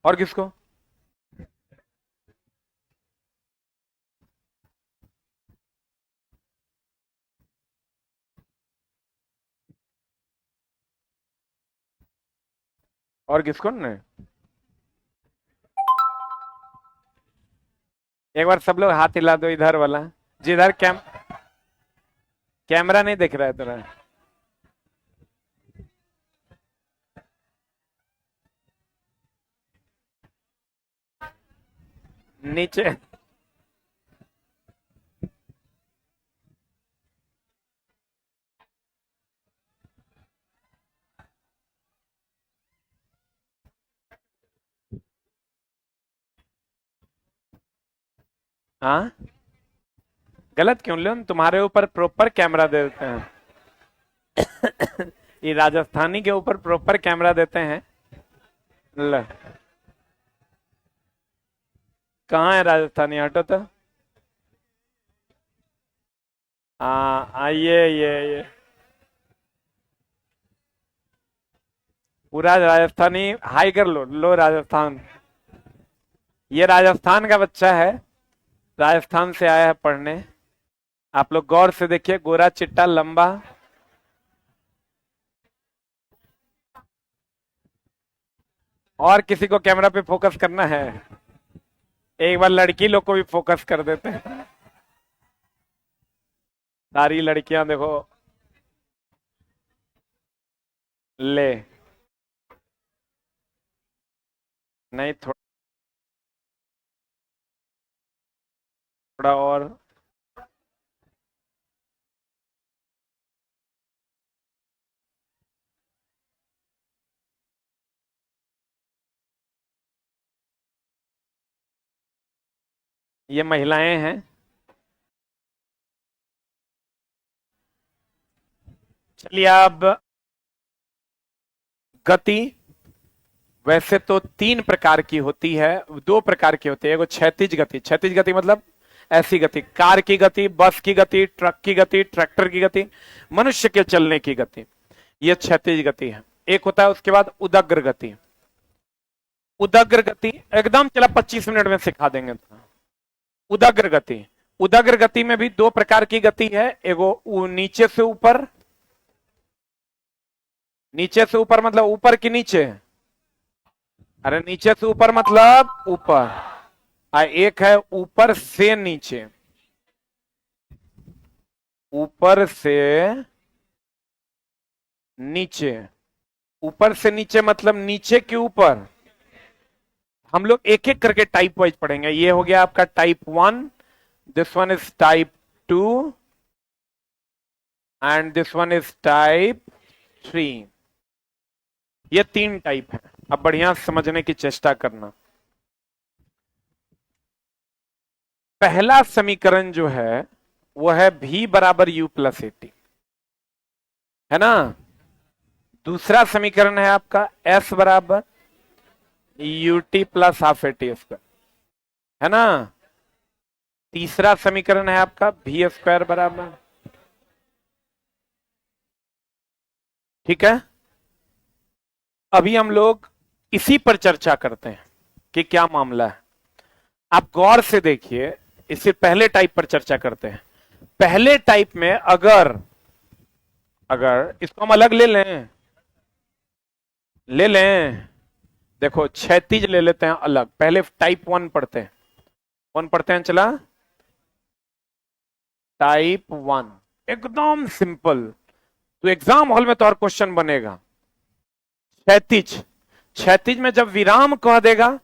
और किसको? और किसको नहीं? एक बार सब लोग हाथ हिला दो, इधर वाला, जिधर कैमरा नहीं दिख रहा है तेरा। नीचे। हाँ, गलत क्यों ले, तुम्हारे ऊपर प्रॉपर कैमरा दे देते हैं। ये राजस्थानी के ऊपर प्रॉपर कैमरा देते हैं। ल, कहाँ है राजस्थानी, हटो तो। हाँ, ये पूरा राजस्थानी हाई कर लो, लो राजस्थान। ये राजस्थान का बच्चा है, राजस्थान से आया है पढ़ने। आप लोग गौर से देखिए, गोरा चिट्टा लंबा। और किसी को कैमरा पे फोकस करना है? एक बार लड़की लोग को भी फोकस कर देते हैं। सारी लड़कियां देखो। ले, नहीं, थोड़ा और। ये महिलाएं हैं। चलिए अब, गति वैसे तो तीन प्रकार की होती है, दो प्रकार की होती है। एगो क्षैतिज गति, क्षैतिज गति मतलब ऐसी गति, कार की गति, बस की गति, ट्रक की गति, ट्रैक्टर की गति, मनुष्य के चलने की गति, ये क्षैतिज गति है। एक होता है उसके बाद उदग्र गति। उदग्र गति एकदम चला 25 मिनट में सिखा देंगे तो। उदग्र गति, उदग्र गति में भी दो प्रकार की गति है। एगो नीचे से ऊपर, नीचे से ऊपर मतलब ऊपर की नीचे, अरे नीचे से ऊपर मतलब ऊपर। एक है ऊपर से नीचे, ऊपर से नीचे, ऊपर से नीचे मतलब नीचे के ऊपर। हम लोग एक एक करके टाइप वाइज पढ़ेंगे। ये हो गया आपका type 1, this one is type 2 and this one is type 3। ये तीन टाइप है। अब बढ़िया समझने की चेष्टा करना। पहला समीकरण जो है वो है v बराबर u प्लस एटी, है ना। दूसरा समीकरण है आपका s बराबर u T plus half eighty square, है ना। तीसरा समीकरण है आपका v स्क्वायर बराबर, ठीक है। अभी हम लोग इसी पर चर्चा करते हैं कि क्या मामला है। आप गौर से देखिए, इससे पहले टाइप पर चर्चा करते हैं। पहले टाइप में अगर अगर इसको हम अलग ले लें, ले लें, देखो क्षैतिज ले लेते हैं अलग। पहले टाइप 1 पढ़ते हैं, कौन पढ़ते हैं, चला टाइप 1, एकदम सिंपल। तो एग्जाम हॉल में तो और क्वेश्चन बनेगा। क्षैतिज, क्षैतिज में जब विराम कह देगा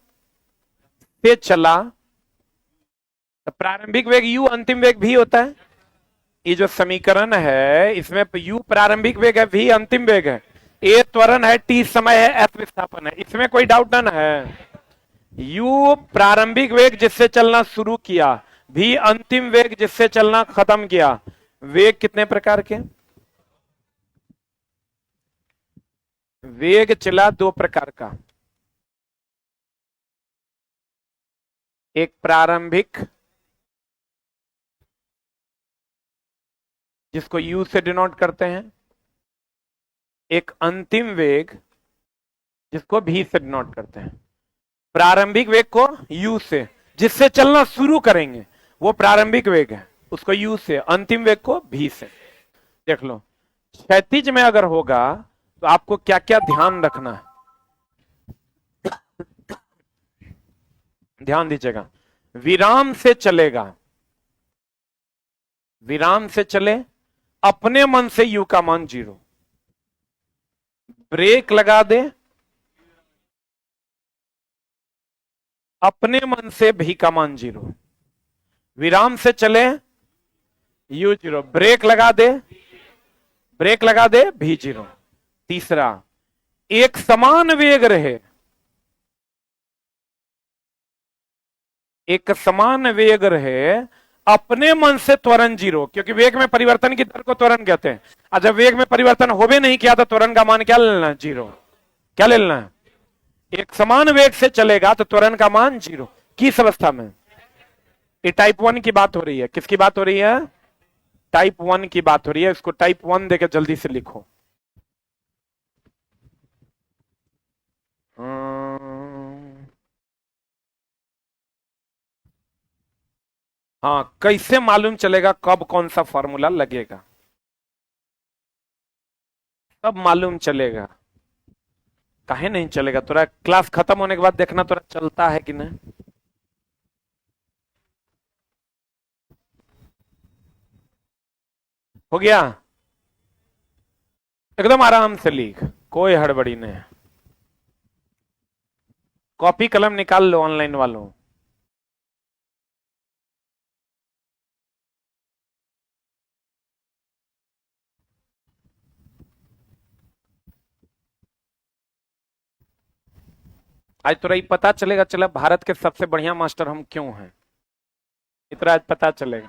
ते चला, तो प्रारंभिक वेग u, अंतिम वेग v होता है। ये जो समीकरण है इसमें u प्रारंभिक वेग है, v अंतिम वेग है, a त्वरण है, t समय है, s विस्थापन है। इसमें कोई डाउट ना है। u प्रारंभिक वेग जिससे चलना शुरू किया, v अंतिम वेग जिससे चलना खत्म किया। वेग कितने प्रकार के? वेग चला दो प्रकार का, एक प्रारंभिक जिसको u से डिनोट करते हैं, एक अंतिम वेग जिसको v से डिनोट करते हैं। प्रारंभिक वेग को u से, जिससे चलना शुरू करेंगे वो प्रारंभिक वेग है, उसको u से, अंतिम वेग को v से। देख लो, क्षैतिज में अगर होगा तो आपको क्या क्या ध्यान रखना है, ध्यान दीजिएगा। विराम से चलेगा, विराम से चले, अपने मन से u का मान 0, ब्रेक लगा दे, अपने मन से v का मान 0, विराम से चले u 0, ब्रेक लगा दे, ब्रेक लगा दे v 0। तीसरा, एक समान वेग रहे, एक समान वेग रहे, अपने मन से त्वरण 0, क्योंकि वेग में परिवर्तन की दर को त्वरण कहते हैं। और जब वेग में परिवर्तन होवे नहीं किया तो त्वरण का मान क्या लेना है? 0। क्या ले लेना है? एक समान वेग से चलेगा तो त्वरण का मान 0। किस अवस्था में? ये टाइप 1 की बात हो रही है। किसकी बात हो रही है? टाइप 1 की बात हो रही है। इसको टाइप 1 देके जल्दी से लिखो। हाँ, कैसे मालूम चलेगा कब कौन सा फॉर्मूला लगेगा? तब मालूम चलेगा। काहे नहीं चलेगा? तोरा क्लास खत्म होने के बाद देखना तोरा चलता है कि नहीं। हो गया? एकदम आराम से लिख, कोई हड़बड़ी नहीं। कॉपी कलम निकाल लो ऑनलाइन वालों। आज तोरा पता चलेगा, चला भारत के सबसे बढ़िया मास्टर हम क्यों हैं, इतना आज पता चलेगा।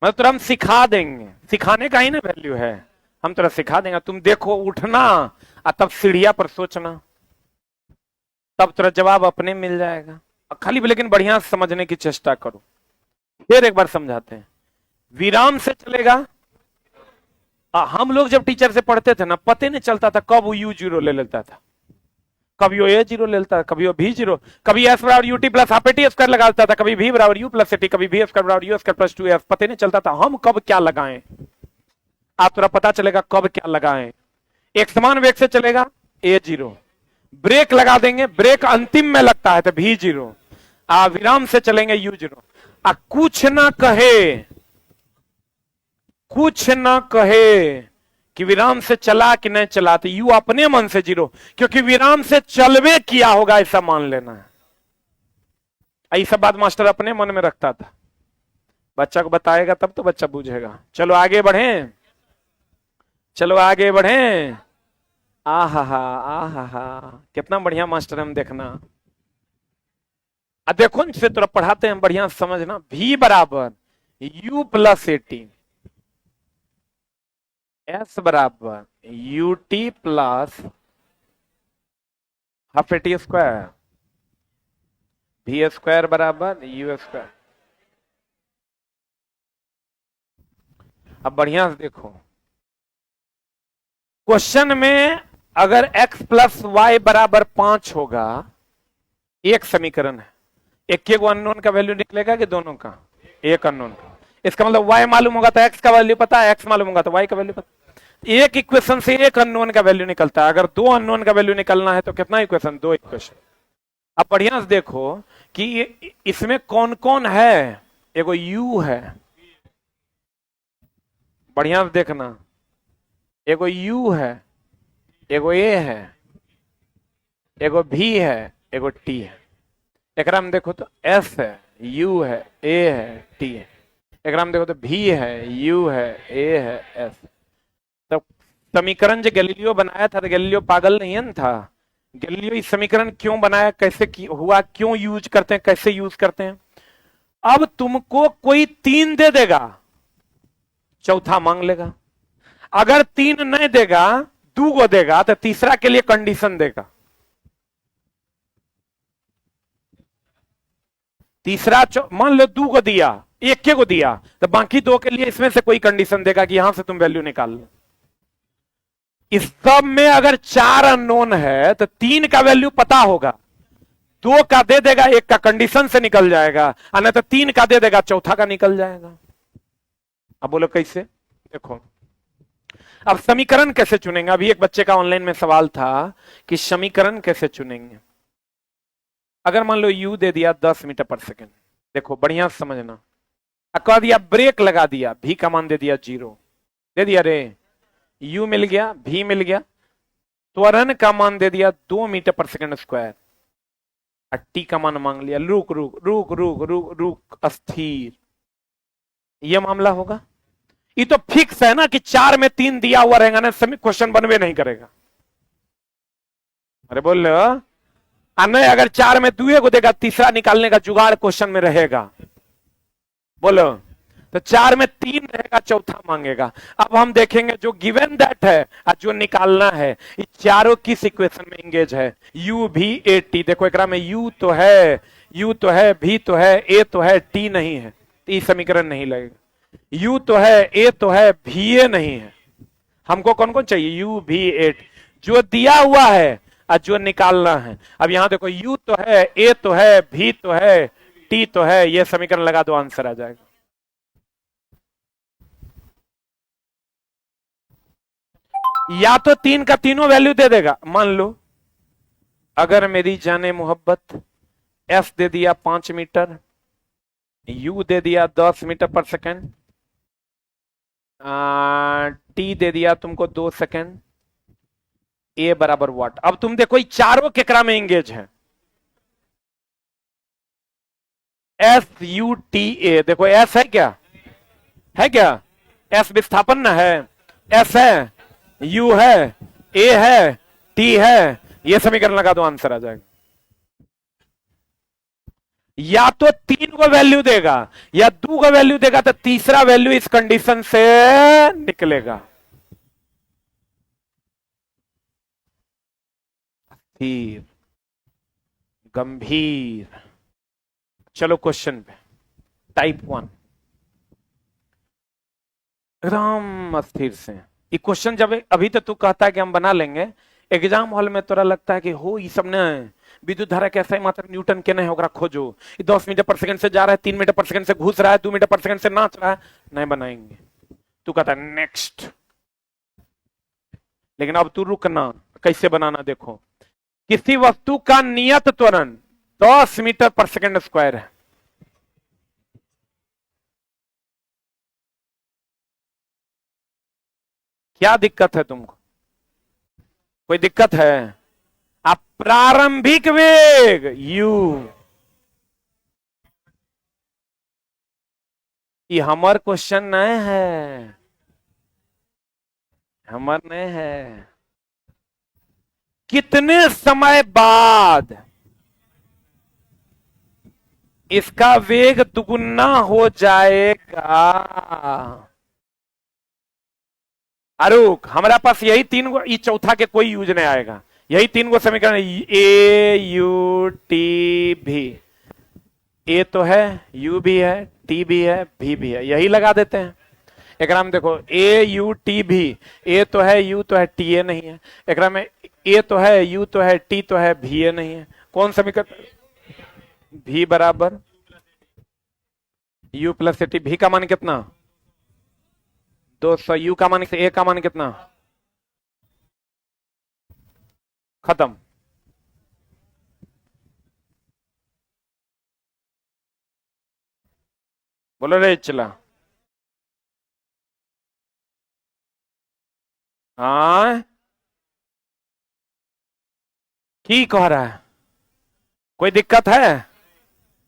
मतलब तोरा हम सिखा देंगे, सिखाने का ही ना वैल्यू है। हम तोरा सिखा देंगे, तुम देखो उठना और तब सीढ़िया पर सोचना, तब तोरा जवाब अपने मिल जाएगा। खाली लेकिन बढ़िया समझने की चेष्टा करो। फिर एक बार समझाते हैं। विराम से चलेगा। हम लोग जब टीचर से पढ़ते थे ना, पता नहीं चलता था कब वो u0 ले लेता था, कभी वो a0 ले लेता था, कभी वो v0, कभी s बराबर ut plus half T square लगा देता था, कभी v बराबर u प्लस टी, कभी v स्क्वायर बराबर u स्क्वायर प्लस 2s। पता नहीं चलता था हम कब क्या लगाएं। आप थोड़ा पता चलेगा कब क्या लगाएं। एक समान वेग से चलेगा a0, ब्रेक लगा देंगे, ब्रेक अंतिम में लगता है तो v0, विराम से चलेंगे u0। कुछ ना कहे, कुछ ना कहे कि विराम से चला कि नहीं चला, तो यू अपने मन से 0, क्योंकि विराम से चलवे किया होगा ऐसा मान लेना है। ऐसा बात मास्टर अपने मन में रखता था, बच्चा को बताएगा तब तो बच्चा बूझेगा। चलो आगे बढ़ें, चलो आगे बढ़ें। आहा, कितना बढ़िया मास्टर हम देखना। देखो इनसे तो पढ़ाते हैं, बढ़िया समझना। v बराबर u प्लस एटी, s बराबर ut plus half T square, v square बराबर u स्क्वायर। अब बढ़िया से देखो, क्वेश्चन में अगर x प्लस वाई बराबर 5 होगा, एक समीकरण है, एक अननोन का वैल्यू निकलेगा कि दोनों का? एक अननोन का। इसका मतलब y मालूम होगा तो x का वैल्यू पता है, x मालूम होगा तो y का वैल्यू पता। एक इक्वेशन से एक अननोन का वैल्यू निकलता है। अगर 2 अननोन का वैल्यू निकलना है तो कितना इक्वेशन? 2 इक्वेशन। अब बढ़िया से देखो कि इसमें कौन कौन है। एगो u है, बढ़िया से देखना, एगो u है, एगो a है, एगो v है, एगो t है। एकरा में देखो तो s है, u है, a है, t है। एकरा में देखो तो v है, u है, a है, s। तो समीकरण जो गैलीलियो बनाया था, तो गैलीलियो पागल नहीं है ना था। गैलीलियो इस समीकरण क्यों बनाया, कैसे हुआ, क्यों यूज करते हैं, कैसे यूज करते हैं। अब तुमको कोई 3 दे देगा, चौथा मांग लेगा। अगर 3 नहीं देगा, 2 को देगा, तो तीसरा के लिए कंडीशन देगा। तीसरा मान लो 2 को दिया, 1 को दिया, तो बाकी 2 के लिए इसमें से कोई कंडीशन देगा कि यहां से तुम वैल्यू निकाल लो। इस सब में अगर 4 अननोन है तो 3 का वैल्यू पता होगा, दो का दे देगा, एक का कंडीशन से निकल जाएगा, और नहीं तो तीन का दे देगा, चौथा का निकल जाएगा। अब बोलो कैसे? देखो अब समीकरण कैसे चुनेंगे? अभी एक बच्चे का ऑनलाइन में सवाल था कि समीकरण कैसे चुनेंगे। अगर मान लो u दे दिया 10 मीटर पर सेकेंड, देखो बढ़िया समझना, कह दिया ब्रेक लगा दिया, v का मान दे दिया 0, दे दिया रे, u मिल गया, v मिल गया, त्वरण का मान दे दिया 2 मीटर पर सेकेंड स्क्वायर, और t का मान मांग लिया, रुक रुक रुक रुक रुक रुक अस्थिर, यह मामला होगा। ये तो फिक्स है ना कि 4 में 3 दिया हुआ रहेगा ना, सभी क्वेश्चन बनवे नहीं करेगा। अरे बोल लो, नहीं अगर 4 में 2 को देगा, तीसरा निकालने का जुगाड़ क्वेश्चन में रहेगा। बोलो, तो 4 में 3 रहेगा, चौथा मांगेगा। अब हम देखेंगे जो गिवन दैट है और जो निकालना है, ये चारों किस इक्वेशन में एंगेज है? u v a t। देखो एकरा में u तो है, v तो है, a तो है, t नहीं है, तो ये समीकरण नहीं लगेगा। u तो है, a तो है, v a नहीं है। हमको कौन कौन चाहिए? u v a t, जो दिया हुआ है और जो निकालना है। अब यहां देखो u तो है, a तो है, v तो है, t तो है, ये समीकरण लगा दो, आंसर आ जाएगा। या तो 3 का तीनों वैल्यू दे देगा। मान लो अगर मेरी जाने मोहब्बत f दे दिया 5 मीटर, u दे दिया 10 मीटर पर सेकेंड, t दे दिया तुमको 2 सेकेंड, a बराबर व्हाट। अब तुम देखो ये चारों केकरा में एंगेज है? SUTA। देखो S है क्या? है क्या? S विस्थापन ना है, S है, U है, A है, T है, ये समीकरण लगा दो, आंसर आ जाएगा। या तो 3 को वैल्यू देगा या 2 को वैल्यू देगा, तो तीसरा वैल्यू इस कंडीशन से निकलेगा। स्थिर, गंभीर। चलो क्वेश्चन पे, टाइप 1, एकदम अस्थिर से। ये क्वेश्चन जब अभी तो तू कहता है कि हम बना लेंगे, एग्जाम हॉल में तोरा लगता है कि हो ये सब ने विद्युत धारा कैसे मात्र न्यूटन के नहीं होगा, खोजो। ये 10 मीटर पर सेकंड से जा रहा है, 3 मीटर पर सेकंड से घुस रहा है, 2 मीटर पर सेकंड से नाच रहा है, नहीं बनाएंगे। तू कहता है नेक्स्ट। लेकिन अब तू रुकना, कैसे बनाना देखो। किसी वस्तु का नियत त्वरण 10 मीटर पर सेकंड स्क्वायर है। क्या दिक्कत है तुमको? कोई दिक्कत है? आप प्रारंभिक वेग u, ये हमार क्वेश्चन नहीं है, हमार नहीं है। कितने समय बाद इसका वेग दुगुना हो जाएगा? अरुक, हमारा पास यही 3 गो, ये चौथा के कोई यूज नहीं आएगा। यही 3 गो समीकरण, ए यू टी भी, ए तो है, यू भी है, टी भी है, भी है, यही लगा देते हैं। एक में देखो ए यू टी भी, ए तो है, यू तो है, टी ए नहीं है। एक में ए तो है, यू तो है, टी तो है, भी ए नहीं है। कौन समीकरण? भी बराबर यू प्लस टी। भी का मान कितना? 200। यू का मान, ए का मान कितना? खत्म। बोलो रे चला। हाँ की कह रहा है? कोई दिक्कत है?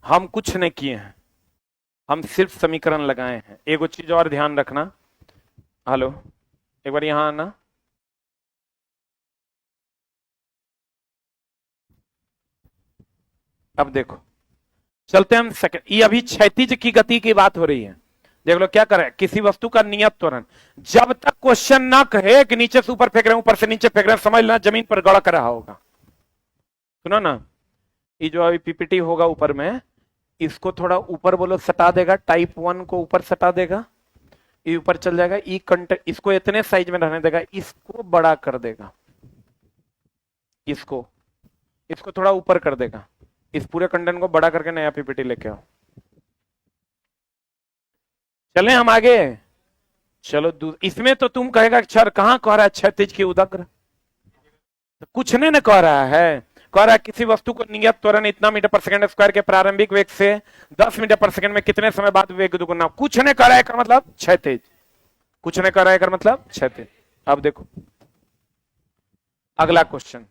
हम कुछ नहीं किए हैं, हम सिर्फ समीकरण लगाए हैं। एक चीज और ध्यान रखना। हेलो, एक बार यहां आना। अब देखो, चलते हम सेकंड। ये अभी क्षैतिज की गति की बात हो रही है। देख लो क्या करे, किसी वस्तु का नियत त्वरण। जब तक क्वेश्चन ना कहे कि नीचे से ऊपर फेंक रहे हैं, ऊपर से नीचे फेंक रहे हैं, समझ लेना जमीन पर गड़क रहा होगा। सुनो ना, ये जो अभी पीपीटी होगा ऊपर में, इसको थोड़ा ऊपर बोलो, सटा देगा। टाइप 1 को ऊपर सटा देगा, ये ऊपर चल जाएगा। ई कंटेंट इसको इतने साइज में रहने देगा, इसको बड़ा कर देगा, इसको थोड़ा ऊपर कर देगा। इस पूरे कंटेंट को बड़ा करके नया पीपीटी लेके आओ। चले हम आगे। चलो इसमें तो तुम कहेगा सर कहां कह रहा है क्षैतिज की उदग्र, तो कुछ नहीं न कह रहा है। कह रहा है किसी वस्तु को नियत त्वरण इतना मीटर पर सेकंड स्क्वायर के प्रारंभिक वेग से 10 मीटर पर सेकंड में कितने समय बाद वेग दुगुना। कुछ नहीं कह रहा है का मतलब क्षैतिज, कुछ नहीं कह रहा है का मतलब क्षैतिज। अब देखो अगला क्वेश्चन,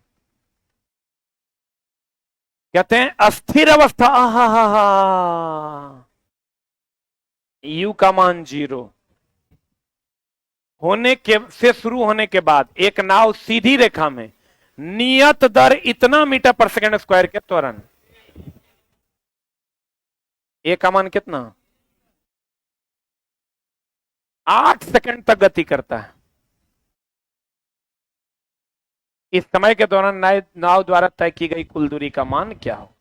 कहते हैं अस्थिर अवस्था u का मान 0 होने के से शुरू होने के बाद एक नाव सीधी रेखा में नियत दर इतना मीटर पर सेकंड स्क्वायर के त्वरण, ए का मान कितना 8 सेकंड तक गति करता है। इस समय के दौरान नाव द्वारा तय की गई कुल दूरी का मान क्या हो।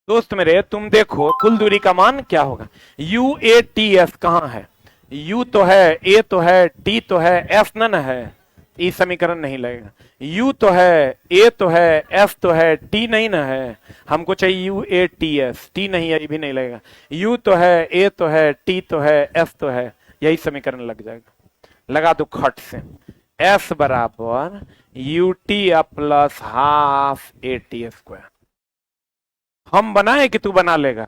दोस्त मेरे तुम देखो कुल दूरी का मान क्या होगा। यू ए टी एस कहां है, u तो है, a तो है, t तो है, s न है, ई समीकरण नहीं लगेगा। u तो है, a तो है, s तो है, t नहीं ना है, हमको चाहिए u a t s, t नहीं है ये भी नहीं लगेगा। u तो है, a तो है, t तो है, s तो है, यही समीकरण लग जाएगा। लगा दो खट से, s बराबर ut plus half a t square. हम बनाए कि तू बना लेगा।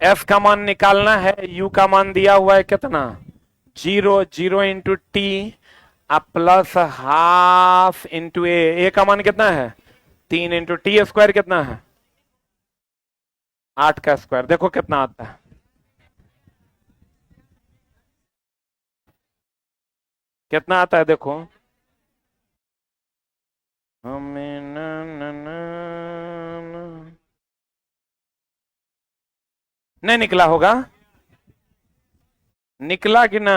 f का मान निकालना है, u का मान दिया हुआ है कितना 0, 0 into t plus half into a का मान कितना है 3 इंटू टी स्क्वायर कितना है 8 का स्क्वायर। देखो कितना आता है, कितना आता है देखो। हमें नहीं निकला होगा, निकला कि ना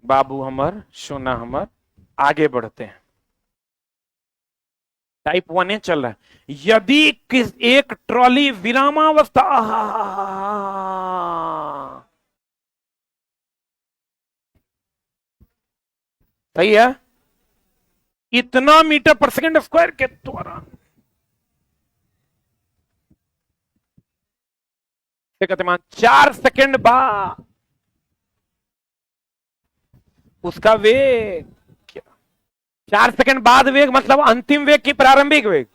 बाबू हमर सोना हमर। आगे बढ़ते हैं, टाइप 1 चल रहा है। यदि किस एक ट्रॉली विरामावस्था, सही है, इतना मीटर पर सेकंड स्क्वायर के दौरान गतिमान 4 सेकंड बाद उसका वेग, 4 सेकंड बाद वेग मतलब अंतिम वेग की प्रारंभिक वेग,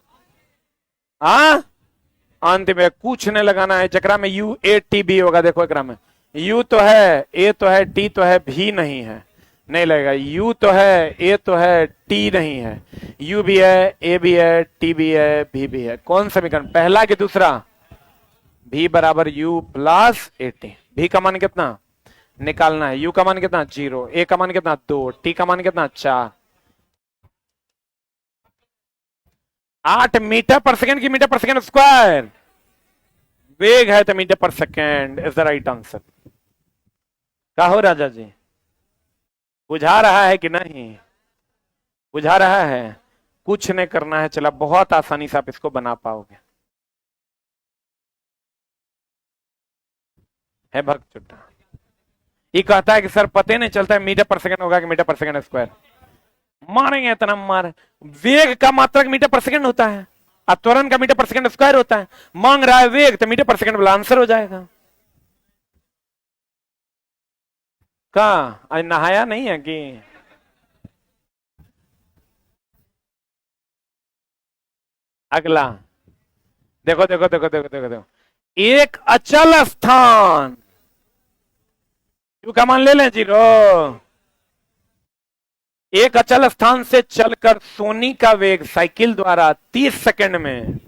हाँ अंतिम वेग। कुछ नहीं लगाना है चक्रा में, यू ए टी बी होगा। देखो एकरा में यू तो है, ए तो है, टी तो है, भी नहीं है, नहीं लगेगा। यू तो है, ए तो है, टी नहीं है, यू भी है, ए भी है, टी भी है, भी है। कौन समीकरण पहला कि दूसरा, भी बराबर यू प्लस ए टी। भी का मान कितना निकालना है, यू का मान कितना 0, ए का मान कितना 2, टी का मान कितना 4। 8 मीटर पर सेकंड की मीटर पर सेकंड स्क्वायर वेग है तो मीटर पर second is the right answer. क्या हो राजा जी, बुझा रहा है कि नहीं, बुझा रहा है। कुछ नहीं करना है, चला बहुत आसानी से आप इसको बना पाओगे। है भक्त चुट्टा, ये कहता है कि सर पता नहीं चलता है मीटर पर सेकंड होगा कि मीटर पर सेकंड स्क्वायर। मारेंगे इतना मार, वेग का मात्रक मीटर पर सेकंड होता है और त्वरण का मीटर पर सेकंड स्क्वायर होता है। मांग रहा है वेग तो मीटर पर सेकंड वाला आंसर हो जाएगा। कहा आज नहाया नहीं है कि अगला देखो देखो देखो देखो देखो देखो, एक अचल स्थान यू का मान ले लें 0। एक अचल स्थान से चलकर सोनी का वेग साइकिल द्वारा 30 सेकंड में,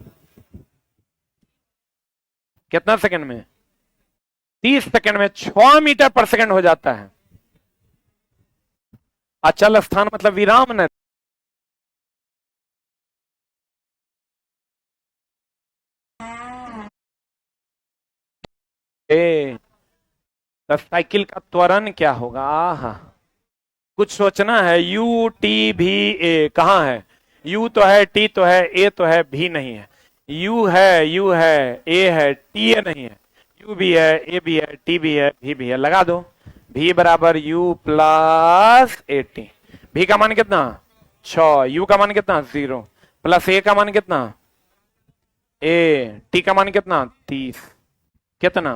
कितना सेकंड में 30 सेकंड में 6 मीटर पर सेकंड हो जाता है। अचल स्थान मतलब विराम न, तो साइकिल का त्वरण क्या होगा। कुछ सोचना है। यू टी भी ए कहां है, यू तो है, टी तो है, ए तो है, भी नहीं है। यू है, यू है, ए है, टी ए नहीं है, यू भी है, ए भी है, टी भी है, भी है। लगा दो भी बराबर यू प्लस ए टी। भी का मान कितना 6, यू का मान कितना 0, प्लस ए का मान कितना, ए, टी का मान कितना 30, कितना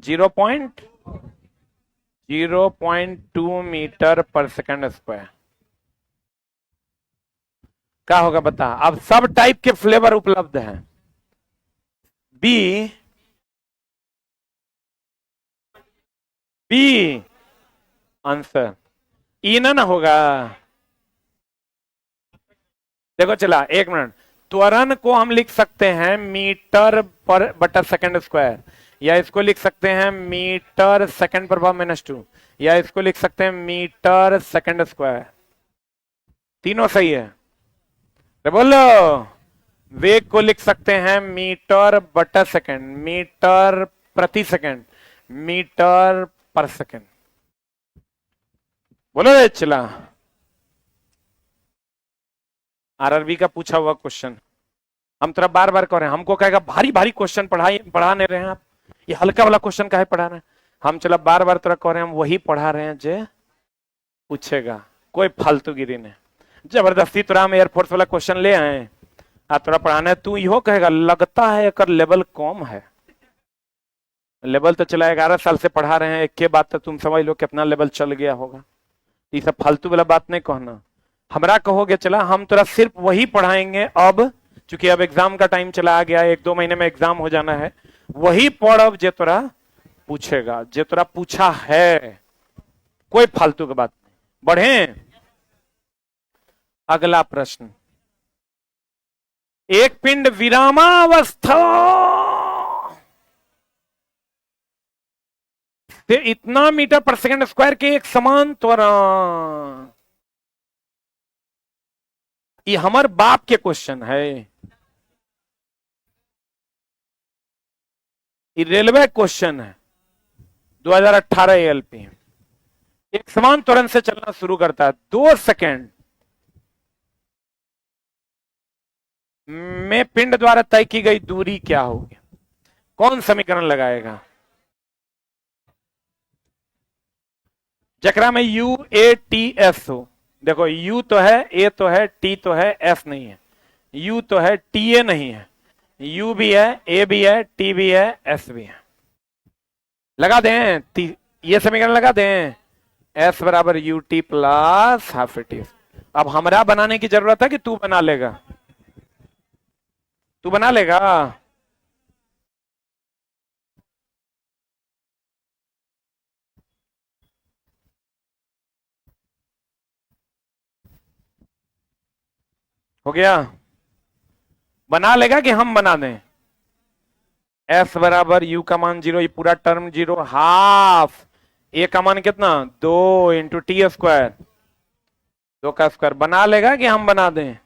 0.02 मीटर पर सेकंड स्क्वायर। क्या होगा बता। अब सब टाइप के फ्लेवर उपलब्ध हैं। बी, बी आंसर, ई ना होगा। देखो चला, एक मिनट, त्वरण को हम लिख सकते हैं मीटर पर बटा सेकंड स्क्वायर, या इसको लिख सकते हैं मीटर सेकंड पर पावर -2, या इसको लिख सकते हैं मीटर सेकंड स्क्वायर। तीनों सही है। तो बोलो, वेग को लिख सकते हैं मीटर बटा सेकंड, मीटर प्रति सेकंड, मीटर पर सेकंड। बोलो रे चला। आरआरबी का पूछा हुआ क्वेश्चन हम तरफ बार बार कर रहे हैं। हमको कहेगा भारी भारी क्वेश्चन पढ़ा नहीं रहे हैं आप, ये हल्का वाला क्वेश्चन काहे पढ़ा रहे हैं। हम चला बार बार तरह कह रहे हैं, हम वही पढ़ा रहे हैं जो पूछेगा, कोई फालतूगिरी नहीं। जबरदस्ती तोरा हम एयरफोर्स वाला क्वेश्चन ले आए आ तोरा पढ़ाना है, तू यो कहेगा लगता है एक लेवल कम है। लेवल तो चला 11 साल से पढ़ा रहे हैं, एक के बात तो तुम समझ लो कितना लेवल चल गया होगा। ये सब फालतू वाला बात नहीं कहना। हमरा कहोगे चला हम तोरा सिर्फ वही पढ़ाएंगे, अब चूंकि अब एग्जाम का टाइम चला गया, 1-2 महीने में एग्जाम हो जाना है, वही पढ़ अब जे तोरा पूछेगा, जे तोरा पूछा है, कोई फालतू की बात नहीं। बढ़े अगला प्रश्न। एक पिंड विरामावस्था से इतना मीटर पर सेकंड स्क्वायर के एक समान त्वरण, ये हमार बाप के क्वेश्चन है, ये रेलवे क्वेश्चन है 2018 एएलपी। एक समान त्वरण से चलना शुरू करता है 2 सेकंड में पिंड द्वारा तय की गई दूरी क्या होगी। कौन समीकरण लगाएगा। जकरा में यू ए टी एस हो। देखो यू तो है, ए तो है, टी तो है, एस नहीं है। यू तो है, टी ए नहीं है, यू भी है, ए भी है, टी भी है, एस भी है। लगा दें, ये समीकरण लगा दें, एस बराबर u T plus half A T. अब हमरा बनाने की जरूरत है कि तू बना लेगा। तू बना लेगा। हो गया। बना लेगा कि हम बना दें। एस बराबर यू का मान 0, ये पूरा टर्म 0, हाफ ए का मान कितना 2 इंटू टी स्क्वायर, 2 का स्क्वायर। बना लेगा कि हम बना दें।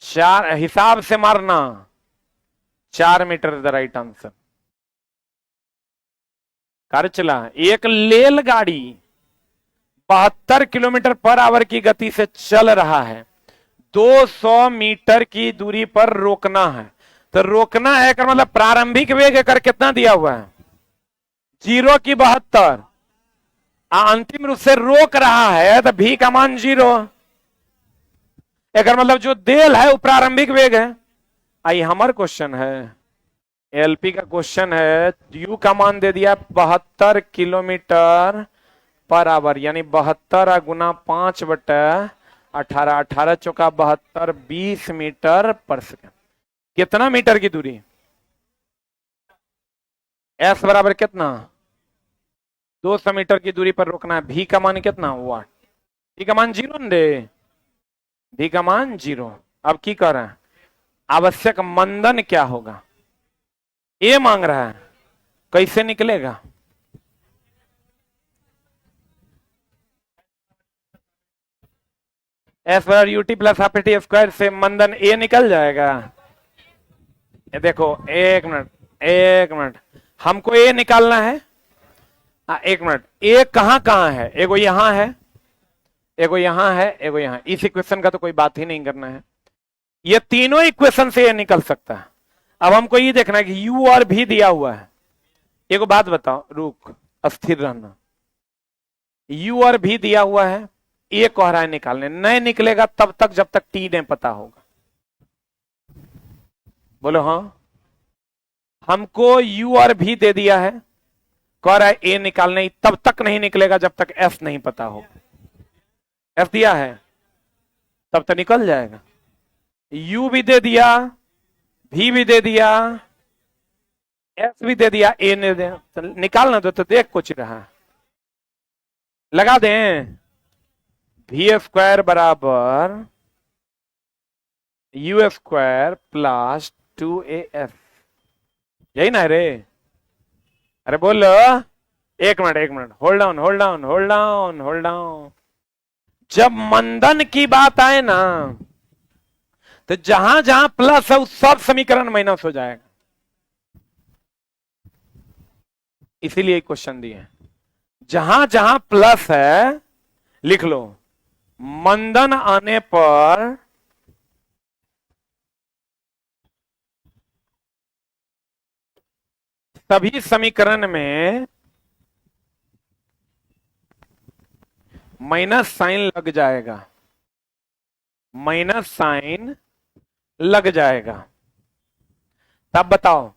4 हिसाब से मारना, 4 मीटर द राइट आंसर। कर चला। एक रेलगाड़ी 72 किलोमीटर पर आवर की गति से चल रहा है, 200 मीटर की दूरी पर रोकना है। तो रोकना है कर मतलब प्रारंभिक वेग कर कितना दिया हुआ है 0 की 72, अंतिम रूप से रोक रहा है तो भी का मान 0। एक मतलब जो देल है वो प्रारंभिक वेग है। आई हमार क्वेश्चन है, एलपी का क्वेश्चन है, यू का मान दे दिया 72 किलोमीटर पर आवर, यानी 72 गुना 5/18, 18 चौका 72, 20 मीटर पर सेकंड। कितना मीटर की दूरी। एस बराबर कितना 200 मीटर की दूरी पर रोकना है। भी का मान कितना वाट। भी का मान 0 दे, भी का मान 0। अब की कर रहे हैं, आवश्यक मंदन क्या होगा। ए मांग रहा है, कैसे निकलेगा। एस बराबर UT plus half T square से मंदन ए निकल जाएगा। ये देखो एक मिनट हमको ए निकालना है। एक मिनट, ए कहां है। एगो यहां है, एगो यहां है, एगो यहां। इस इक्वेशन का तो कोई बात ही नहीं करना है। ये तीनों इक्वेशन से ये निकल सकता है। अब हमको ये देखना है कि यू और भी दिया हुआ है, एक बात बताओ, रुक, अस्थिर रहना। यू और भी दिया हुआ है, ए कह रहा है निकालने, नहीं निकलेगा तब तक जब तक टी नहीं पता होगा। बोलो हाँ। हमको यू और भी दे दिया है, कह रहा है ए निकालने, तब तक नहीं निकलेगा जब तक एफ नहीं पता होगा। एफ दिया है तब तक निकल जाएगा। यू भी दे दिया, भी दे दिया, एस भी दे दिया, ए ने दे, तो निकालना तो देख कुछ रहा। लगा दें, भी स्क्वायर बराबर यू स्क्वायर प्लस 2af, यही ना रे? अरे बोलो, एक minute, hold down hold down hold down hold down. जब मंदन की बात आए ना, तो जहां जहां प्लस है उस सब समीकरण माइनस हो जाएगा। इसीलिए क्वेश्चन दिए, जहां जहां प्लस है लिख लो। मंदन आने पर सभी समीकरण में माइनस साइन लग जाएगा, माइनस साइन लग जाएगा। तब बताओ,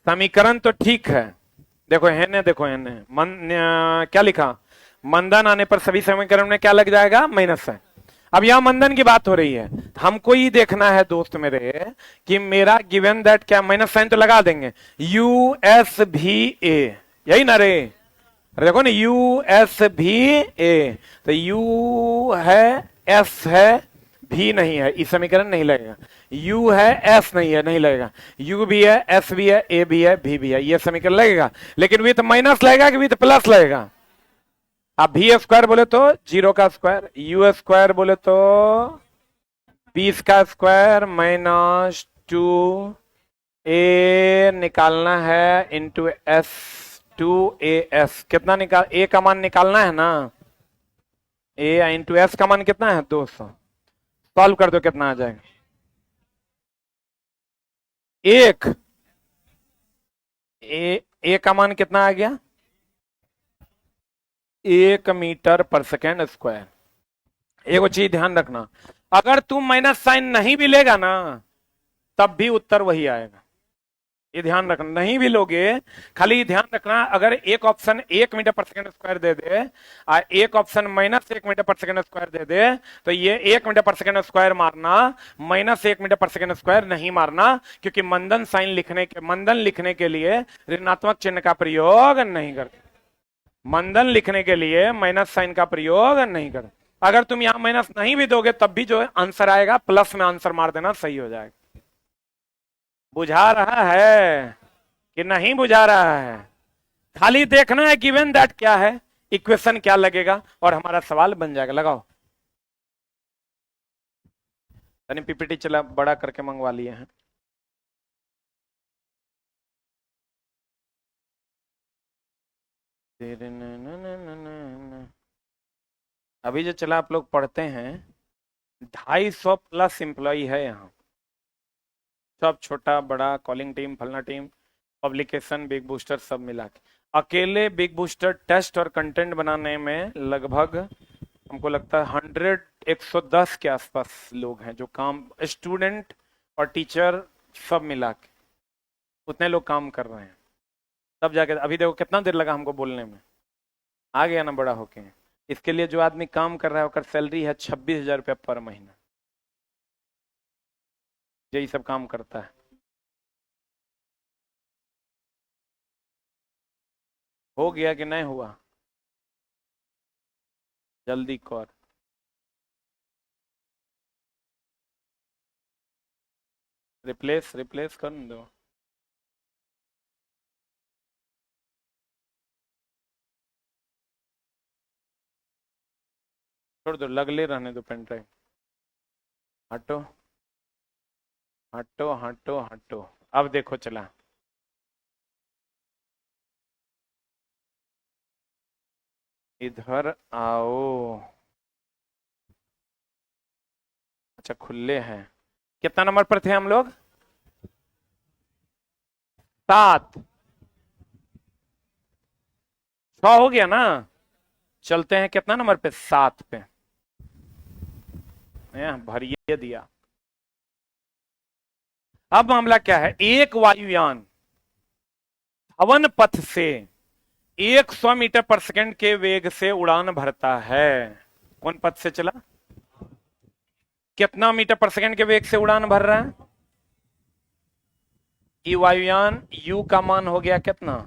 समीकरण तो ठीक है, देखो है ने क्या लिखा, मंदन आने पर सभी समीकरण में क्या लग जाएगा, माइनस साइन। अब यहां मंदन की बात हो रही है, हमको ही देखना है दोस्त मेरे कि मेरा गिवन दैट क्या, माइनस साइन तो लगा देंगे, यू एस भी ए, यही ना रे? अरे देखो ना, यू एस भी ए, तो यू है, एस है, भी नहीं है, इस समीकरण नहीं लगेगा। यू है, एस नहीं है, नहीं लगेगा। यू भी है, एस भी है, ए भी है, भी है, ये समीकरण लगेगा। लेकिन विथ माइनस लगेगा कि विथ प्लस लगेगा? आप भी स्क्वायर बोले तो 0 का स्क्वायर, यू स्क्वायर बोले तो 20 का स्क्वायर माइनस 2a निकालना है इंटू एस 2as, कितना निकाल, ए का मान निकालना है ना, ए इंटू एस का मान कितना है 200। सॉल्व कर दो, कितना आ जाएगा, एक ए का मान कितना आ गया, 1 मीटर पर सेकेंड स्क्वायर। एगो चीज ध्यान रखना, अगर तुम माइनस साइन नहीं भी लेगा ना तब भी उत्तर वही आएगा, ये ध्यान रखना। नहीं भी लोगे, खाली ध्यान रखना, अगर एक ऑप्शन 1 मीटर पर सेकेंड स्क्वायर दे दे और एक ऑप्शन माइनस 1 मीटर पर सेकेंड स्क्वायर दे दे, तो ये 1 मीटर पर सेकेंड स्क्वायर मारना, माइनस 1 मीटर पर सेकेंड स्क्वायर नहीं मारना, क्योंकि मंदन साइन मंदन लिखने के लिए ऋणात्मक चिन्ह का प्रयोग नहीं करते, मंदन लिखने के लिए माइनस साइन का प्रयोग नहीं करते। अगर तुम यहां माइनस नहीं भी दोगे तब भी जो आंसर आएगा प्लस में आंसर मार देना, सही हो जाएगा। बुझा रहा है कि नहीं बुझा रहा है? खाली देखना है गिवन दैट क्या है, इक्वेशन क्या लगेगा और हमारा सवाल बन जाएगा। लगाओ, यानी पीपीटी चला बड़ा करके मंगवा लिए हैं। अभी जो चला आप लोग पढ़ते हैं, 250 प्लस एम्प्लॉय है यहाँ, सब छोटा बड़ा, कॉलिंग टीम, फलना टीम, पब्लिकेशन, बिग बूस्टर, सब मिला के। अकेले बिग बूस्टर टेस्ट और कंटेंट बनाने में लगभग हमको लगता है 110 के आसपास लोग हैं जो काम, स्टूडेंट और टीचर सब मिला के उतने लोग काम कर रहे हैं। तब जाके अभी देखो कितना देर लगा हमको बोलने में, आ गया ना बड़ा होके। इसके लिए जो आदमी काम कर रहा है उसका सैलरी है 26,000 रुपया पर महीना, यही सब काम करता है। हो गया कि नहीं हुआ? जल्दी कर, रिप्लेस कर दो। छोड़ दो, लगले रहने दो पेन ड्राइव। हटो हटो हटो हटो, अब देखो चला। इधर आओ, अच्छा खुले हैं। कितना नंबर पर थे हम लोग? 7। 6 हो गया ना। चलते हैं कितना नंबर पे, 7 पे। भरिए दिया। अब मामला क्या है, एक वायुयान हवन पथ से 100 मीटर पर सेकंड के वेग से उड़ान भरता है। कौन पथ से चला, कितना मीटर पर सेकंड के वेग से उड़ान भर रहा है? ये वायुयान u का मान हो गया कितना,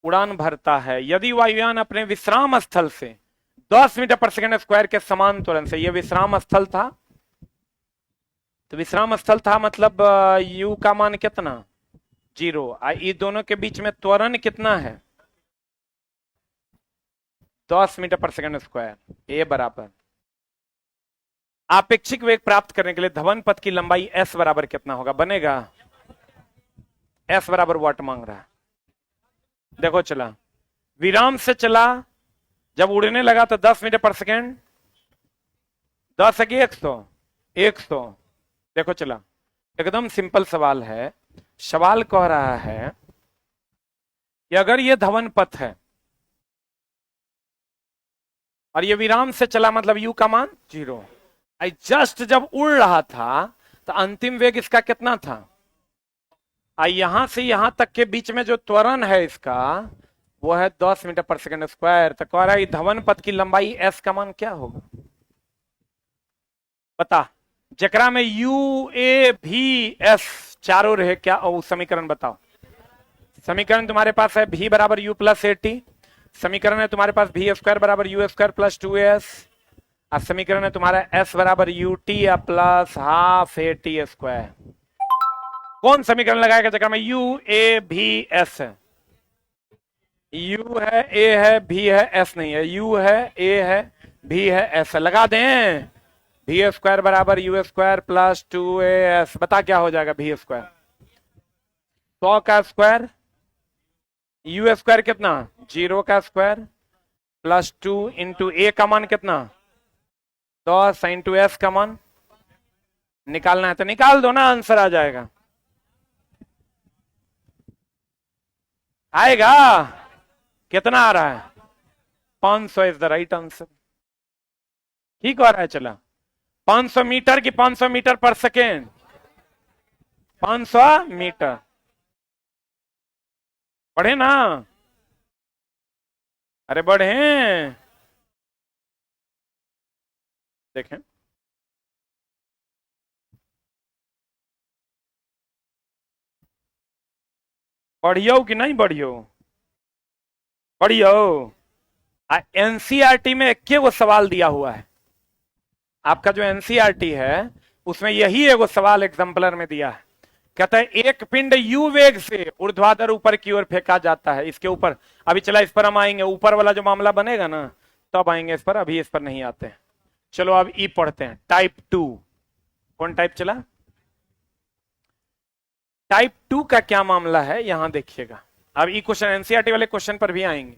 उड़ान भरता है। यदि वायुयान अपने विश्राम स्थल से 10 मीटर पर सेकंड स्क्वायर के समान त्वरण से, यह विश्राम स्थल था, तो विश्राम स्थल था मतलब u का मान कितना, 0। ये दोनों के बीच में त्वरण कितना है, 10 मीटर पर सेकंड स्क्वायर। ए बराबर, आपेक्षिक वेग प्राप्त करने के लिए धवन पथ की लंबाई s बराबर कितना होगा, बनेगा s बराबर वाट मांग रहा है। देखो चला, विराम से चला, जब उड़ने लगा तो 10 मीटर पर सेकेंड, 10 है कि 100, 100। देखो चला, एकदम सिंपल सवाल है। सवाल कह रहा है कि अगर ये धवन पथ है और ये विराम से चला, मतलब u का मान 0। आई जस्ट जब उड़ रहा था तो अंतिम वेग इसका कितना था, यहां से यहां तक के बीच में जो त्वरण है इसका वो है 10 मीटर पर सेकंड स्क्वायर। तो कह रहा है धवन पथ की लंबाई s का मान क्या होगा, बता। जकरा में u a v s चारों रहे, क्या ओ समीकरण बताओ। समीकरण तुम्हारे पास है v बराबर u प्लस ए टी, समीकरण है तुम्हारे पास v स्क्वायर बराबर यू स्क्वायर प्लस 2as, और समीकरण है तुम्हारा s बराबर u T plus half A T square. कौन समीकरण लगाएगा जगह में u a v s है, u है a है v है s नहीं है, u है a है v है s है, लगा दें। v स्क्वायर बराबर यू स्क्वायर प्लस 2as, बता क्या हो जाएगा v स्क्वायर, 100 का स्क्वायर, u स्क्वायर कितना 0 का स्क्वायर प्लस 2 इंटू a का मान कितना 10 इंटू s का मान निकालना है तो निकाल दो ना, आंसर आ जाएगा। आएगा कितना आ रहा है, 500 इज द राइट आंसर। ठीक हो रहा है चला, 500 मीटर की 500 मीटर पर सेकेंड, 500 मीटर। पढ़े ना, अरे बढ़े, देखें बढ़ियो कि नहीं बढ़ियो, बढ़ियो। एनसीईआरटी में एक वो सवाल दिया हुआ है, आपका जो एनसीईआरटी है उसमें यही एगो सवाल एग्जाम्पलर में दिया है। कहता है एक पिंड u वेग से ऊर्ध्वाधर ऊपर की ओर फेंका जाता है, इसके ऊपर अभी चला, इस पर हम आएंगे, ऊपर वाला जो मामला बनेगा ना तब आएंगे इस पर, अभी इस पर नहीं आते हैं। चलो अब ई पढ़ते हैं, टाइप 2। कौन टाइप चला, टाइप 2 का क्या मामला है यहां देखिएगा। अब ई क्वेश्चन एनसीईआरटी वाले क्वेश्चन पर भी आएंगे,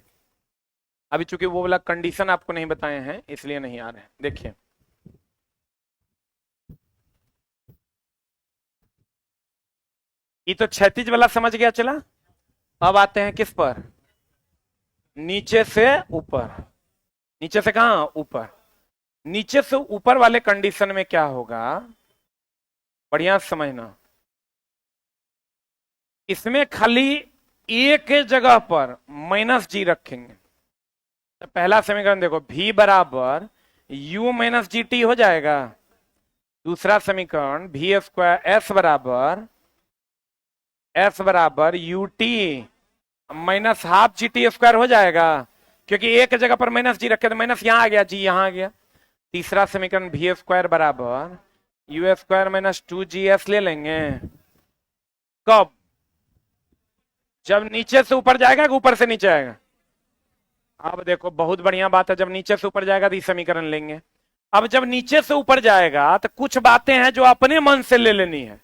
अभी चूंकि वो वाला कंडीशन आपको नहीं बताए हैं इसलिए नहीं आ रहे हैं। देखिए ये तो क्षैतिज वाला समझ गया चला। अब आते हैं किस पर, नीचे से ऊपर। नीचे से कहां, ऊपर। नीचे से ऊपर वाले कंडीशन में क्या होगा, बढ़िया समझना। इसमें खाली एक जगह पर -g रखेंगे। तो पहला समीकरण देखो, v बराबर u माइनस जी टी हो जाएगा। दूसरा समीकरण v स्क्वायर s बराबर u t minus half g t square हो जाएगा, क्योंकि एक जगह पर -g रखे तो माइनस यहां आ गया, जी यहां आ गया। तीसरा समीकरण v स्क्वायर बराबर यू स्क्वायर माइनस 2gs ले लेंगे। कब, जब नीचे से ऊपर जाएगा कि ऊपर से नीचे आएगा। अब देखो बहुत बढ़िया बात है, जब नीचे से ऊपर जाएगा तो ये समीकरण लेंगे। अब जब नीचे से ऊपर जाएगा तो कुछ बातें हैं जो अपने मन से ले लेनी है।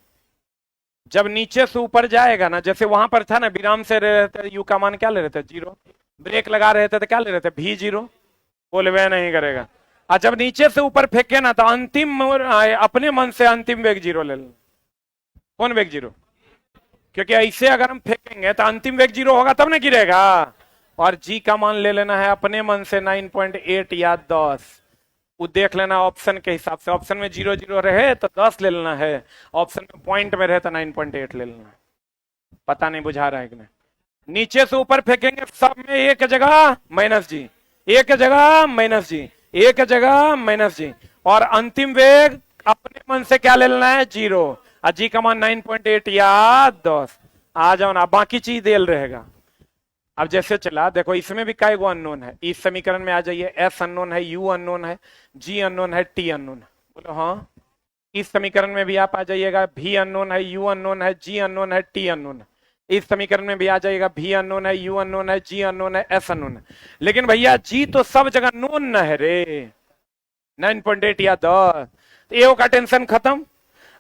जब नीचे से ऊपर जाएगा ना, जैसे वहां पर था ना, विराम से रहे थे, यू का मान क्या ले रहे थे 0, ब्रेक लगा रहे थे तो क्या ले रहे थे भी 0, बोलवे नहीं करेगा। और जब नीचे से ऊपर फेंके ना तो अंतिम अपने मन से अंतिम वेग 0 ले लें। कौन वेग 0, क्योंकि ऐसे अगर हम फेंकेंगे तो अंतिम वेग 0 होगा तब ना गिरेगा। और जी का मान ले लेना है अपने मन से 9.8 या 10। वो देख लेना ऑप्शन के हिसाब से, ऑप्शन में 0 0 रहे तो 10 ले लेना है, ऑप्शन में पॉइंट में रहे तो 9.8 ले लेना है। पता नहीं बुझा रहा है कि नहीं। नीचे से ऊपर फेंकेंगे सब में एक जगह माइनस जी, एक जगह माइनस जी, एक जगह माइनस जी, और अंतिम वेग अपने मन से क्या ले लेना है 0, और जी का मान 9.8 या 10। आ जाओ ना, बाकी चीज देल रहेगा। अब जैसे चला देखो, इसमें भी कई गो अननोन है, इस समीकरण में आ जाइए, एस अननोन है, यू अननोन है, जी अननोन है, टी अननोन है। बोलो हाँ। इस समीकरण में भी आप आ जाइएगा, भी अननोन है, यू अननोन है, जी अननोन है, टी अननोन है। इस समीकरण में भी आ जाएगा, भी अननोन है, यू अननोन है, जी अननोन है, एस अननोन है। लेकिन भैया जी तो सब जगह नोन न है रे, 9.8 या 10, तो ए का टेंशन खत्म।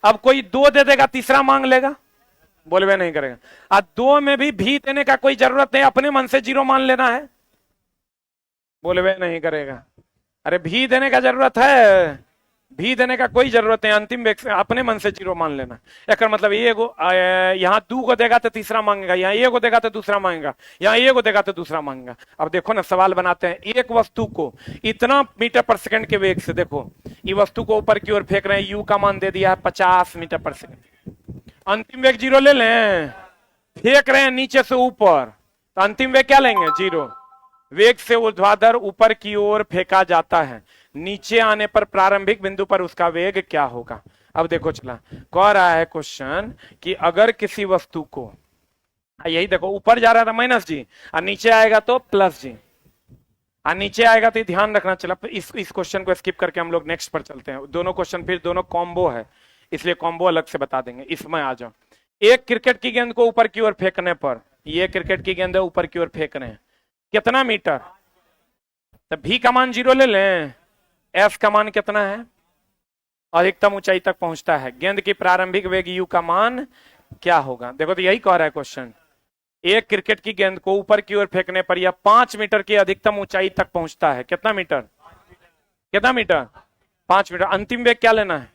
अब कोई 2 दे देगा, तीसरा मांग लेगा, बोलवे नहीं करेगा। और 2 में भी देने का कोई जरूरत नहीं, अपने मन से 0 मान लेना है, बोलवे नहीं करेगा। अरे भी देने का जरूरत है, भी देने का कोई जरूरत नहीं, अंतिम वेग से अपने मन से 0 मान लेना। एक मतलब यहाँ 2 को देगा तो तीसरा मांगेगा, यहाँ 1 को देगा तो दूसरा मांगेगा, यहाँ 1 को देगा तो दूसरा मांगेगा। अब देखो ना, सवाल बनाते हैं, एक वस्तु को इतना मीटर पर सेकंड के वेग से, देखो ये वस्तु को ऊपर की ओर फेंक रहे हैं, यू का मान दे दिया है 50 मीटर पर सेकंड, अंतिम वेग 0 ले लें, फेंक रहे हैं नीचे से ऊपर, तो अंतिम वेग क्या लेंगे 0। वेग से ऊर्ध्वाधर ऊपर की ओर फेंका जाता है, नीचे आने पर प्रारंभिक बिंदु पर उसका वेग क्या होगा। अब देखो चला, कह रहा है क्वेश्चन कि अगर किसी वस्तु को, यही देखो ऊपर जा रहा था माइनस जी, और नीचे आएगा तो प्लस जी, और नीचे आएगा तो ध्यान रखना। चला इस क्वेश्चन को स्किप करके हम लोग नेक्स्ट पर चलते हैं। दोनों क्वेश्चन फिर दोनों कॉम्बो है, इसलिए कॉम्बो अलग से बता देंगे। इसमें आ जाओ, एक क्रिकेट की गेंद को ऊपर की ओर फेंकने पर, ये क्रिकेट की गेंद ऊपर की ओर फेंक रहे हैं, कितना मीटर, तो भी का मान 0 ले लें, एफ का मान कितना है, अधिकतम ऊंचाई तक पहुंचता है, गेंद की प्रारंभिक वेग यू का मान क्या होगा। देखो तो यही कह रहा है क्वेश्चन, एक क्रिकेट की गेंद को ऊपर की ओर फेंकने पर यह 5 मीटर की अधिकतम ऊंचाई तक पहुंचता है, कितना मीटर, कितना मीटर, 5 मीटर। अंतिम वेग क्या लेना है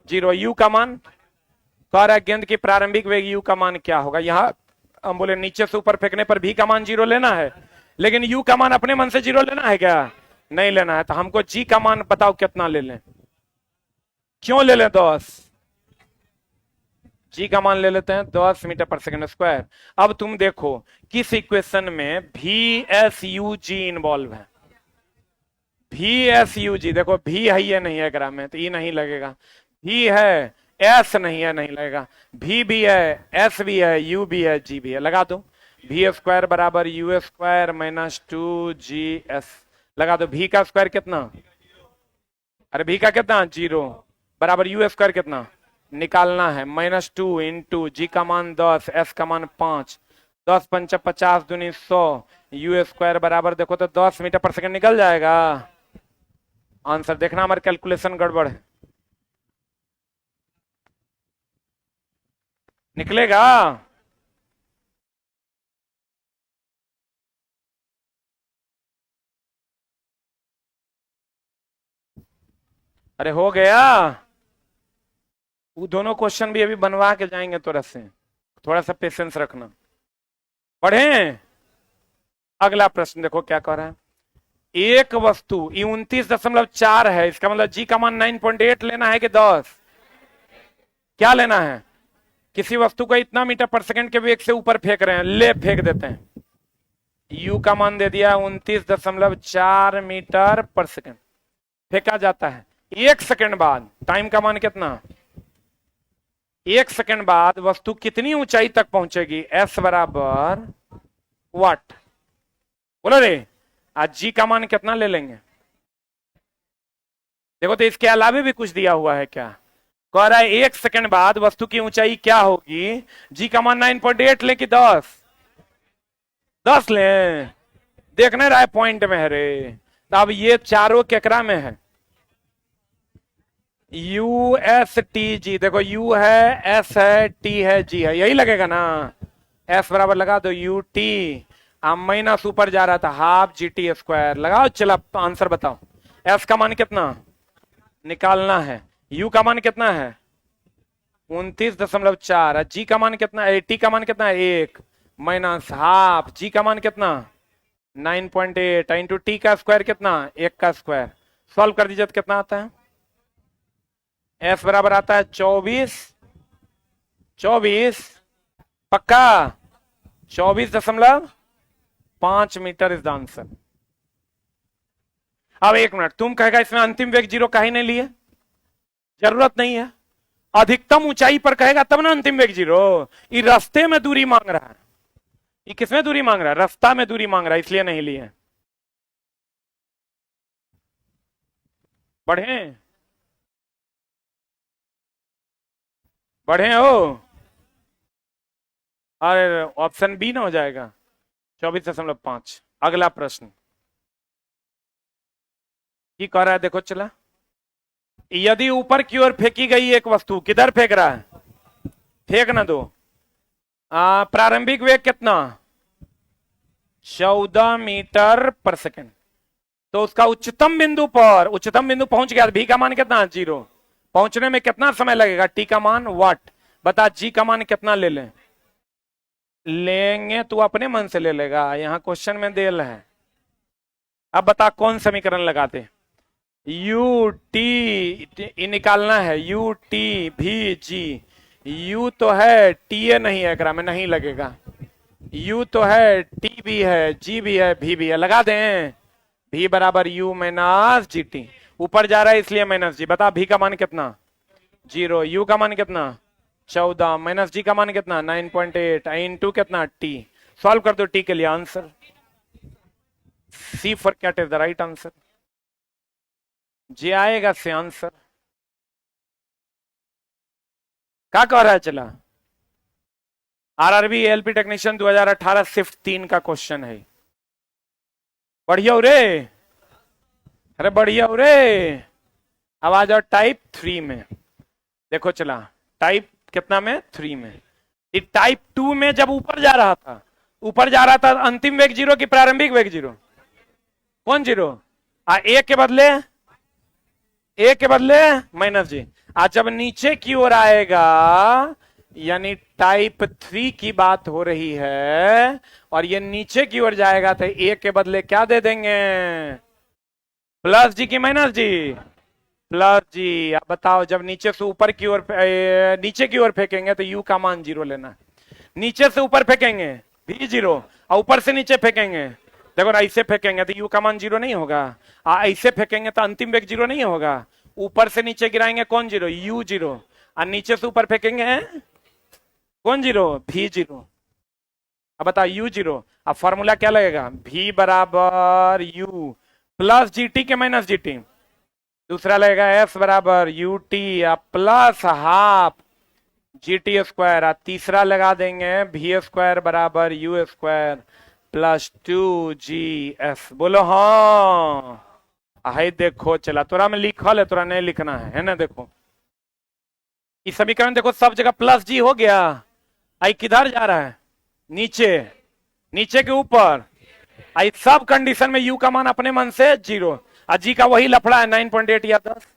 0, यू का मान कह रहा है, गेंद की प्रारंभिक वेग यू का मान क्या होगा। यहां हम बोले नीचे से ऊपर फेंकने पर भी का मान 0 लेना है, लेकिन यू का मान अपने मन से 0 लेना है क्या, नहीं लेना है। तो हमको जी का मान बताओ कितना ले लें, क्यों ले लें 10, जी का मान ले लेते हैं 10 मीटर पर सेकंड स्क्वायर। अब तुम देखो किस इक्वेशन में भी एस यू जी इन्वॉल्व है, भी एस यू जी, देखो भी है ये नहीं है ग्राम में तो ये नहीं लगेगा, भी है एस नहीं है नहीं लगेगा, भी है, एस भी है, यू भी है, जी भी है, लगा दो भी स्क्वायर बराबर यू स्क्वायर माइनस 2GS, लगा दो। भी का स्क्वायर कितना, अरे भी का कितना 0 बराबर यू स्क्वायर कितना निकालना है, -2 इंटू जी का मान 10, एस का मान 5, 10 पंचा 50 दूनी 100, यू स्क्वायर बराबर देखो तो 10 मीटर पर सेकंड निकल जाएगा। आंसर देखना, हमारे कैलकुलेशन गड़बड़ है, निकलेगा। अरे हो गया, वो दोनों क्वेश्चन भी अभी बनवा के जाएंगे तो से, थोड़ा सा पेशेंस रखना। पढ़े अगला प्रश्न, देखो क्या कह रहा है, एक वस्तु 29.4 है, इसका मतलब जी का मान 9.8 लेना है कि 10, क्या लेना है, किसी वस्तु को इतना मीटर पर सेकंड के वेग से ऊपर फेंक रहे हैं, ले फेंक देते हैं, यू का मान दे दिया 29.4 मीटर पर सेकंड, फेंका जाता है। 1 सेकंड बाद, टाइम का मान कितना, 1 सेकंड बाद वस्तु कितनी ऊंचाई तक पहुंचेगी, एस बराबर वाट, बोलो रे। आज जी का मान कितना ले लेंगे, देखो तो इसके अलावा भी कुछ दिया हुआ है क्या, कह रहा है 1 सेकंड बाद वस्तु की ऊंचाई क्या होगी, जी का मान 9.8 ले कि 10 ले, देखने रहा है पॉइंट में है रे। तो अब ये चारों केकरा में है, यू एस टी जी, देखो यू है, एस है, टी है, जी है, यही लगेगा ना, एस बराबर लगा दो यू टी, माइनस ऊपर जा रहा था हाफ जी टी स्क्वायर, लगाओ। चला आंसर बताओ, एस का मान कितना निकालना है, यू का मान कितना है 29.4, जी का मान कितना है, टी का मान कितना है 1 माइनस हाफ, जी का मान कितना 9.8 इंटू टी का स्क्वायर कितना, 1 का स्क्वायर। सॉल्व कर दीजिए तो कितना आता है, एस बराबर आता है 24, 24 पक्का 24.5 मीटर इज द आंसर। अब एक मिनट, तुम कहेगा इसमें अंतिम वेग जीरो काहे नहीं लिए, जरूरत नहीं है। अधिकतम ऊंचाई पर कहेगा तब ना अंतिम वेग जीरो। ये रास्ते में दूरी मांग रहा है, ये किसमें दूरी मांग रहा है, रास्ता में दूरी मांग रहा है, इसलिए नहीं लिए। बढ़े बढ़े हो, अरे ऑप्शन बी ना हो जाएगा 24.5। अगला प्रश्न की कह रहा है, देखो चला, यदि ऊपर की ओर फेंकी गई एक वस्तु, किधर फेंक रहा है, फेंक ना दो, प्रारंभिक वेग कितना 14 मीटर पर सेकंड, तो उसका उच्चतम बिंदु पर, उच्चतम बिंदु पहुंच गया, भी का मान कितना 0, पहुंचने में कितना समय लगेगा, टी का मान वाट, बता जी का मान कितना ले लें, लेंगे तू अपने मन से ले लेगा, यहां क्वेश्चन में देल है। अब बता कौन समीकरण लगाते, यू टी निकालना है, यू टी भी जी, यू तो है टी ए नहीं है, में नहीं लगेगा, यू तो है टी भी है, जी भी है, भी भी है, लगा दें, भी बराबर यू माइनस जी टी, ऊपर जा रहा है इसलिए माइनस जी, बता भी का मान कितना 0, यू का मान कितना 14, माइनस जी का मान कितना 9.8 इंटू कितना टी, सॉल्व कर दो टी के लिए, answer C for cat is the right answer, जी आएगा से आंसर। क्या कह रहा है चला, आरआरबी एलपी टेक्नीशियन 2018 शिफ्ट 3 का क्वेश्चन है, बढ़िया हो रे, अरे बढ़िया हो रे। अब आ जाओ टाइप 3 में, देखो चला टाइप कितना में 3 में, टाइप 2 में जब ऊपर जा रहा था, ऊपर जा रहा था अंतिम वेग 0 की प्रारंभिक वेग 0, कौन 0, ए के बदले, ए के बदले माइनस जी, आज जब नीचे की ओर आएगा, यानी टाइप 3 की बात हो रही है, और ये नीचे की ओर जाएगा तो ए के बदले क्या दे देंगे, प्लस जी की माइनस जी, प्लस जी। अब बताओ जब नीचे से ऊपर की ओर, नीचे की ओर फेंकेंगे तो यू का मान 0 लेना है, नीचे से ऊपर फेंकेंगे भी 0, और ऊपर से नीचे फेंकेंगे, देखो ना ऐसे फेंकेंगे तो यू का मान 0 नहीं होगा, ऐसे फेंकेंगे तो अंतिम वेग 0 नहीं होगा, ऊपर से नीचे गिराएंगे कौन 0, यू 0, और नीचे से ऊपर फेंकेंगे कौन 0, भी 0। अब बता यू 0, अब फॉर्मूला क्या लगेगा, भी बराबर यू प्लस जी टी के माइनस जी टी, दूसरा लगेगा एस बराबर u T plus half g t square, तीसरा लगा देंगे भी स्क्वायर बराबर यू स्क्वायर प्लस 2GS। बोलो हाँ, है देखो चला, तोरा में लिखल है, तोरा नहीं लिखना है ना, देखो इस समीकरण देखो सब जगह प्लस जी हो गया, आई किधर जा रहा है, नीचे, नीचे के ऊपर, आई सब कंडीशन में यू का मान अपने मन से 0, जी का वही लफड़ा है 9.8 या 10।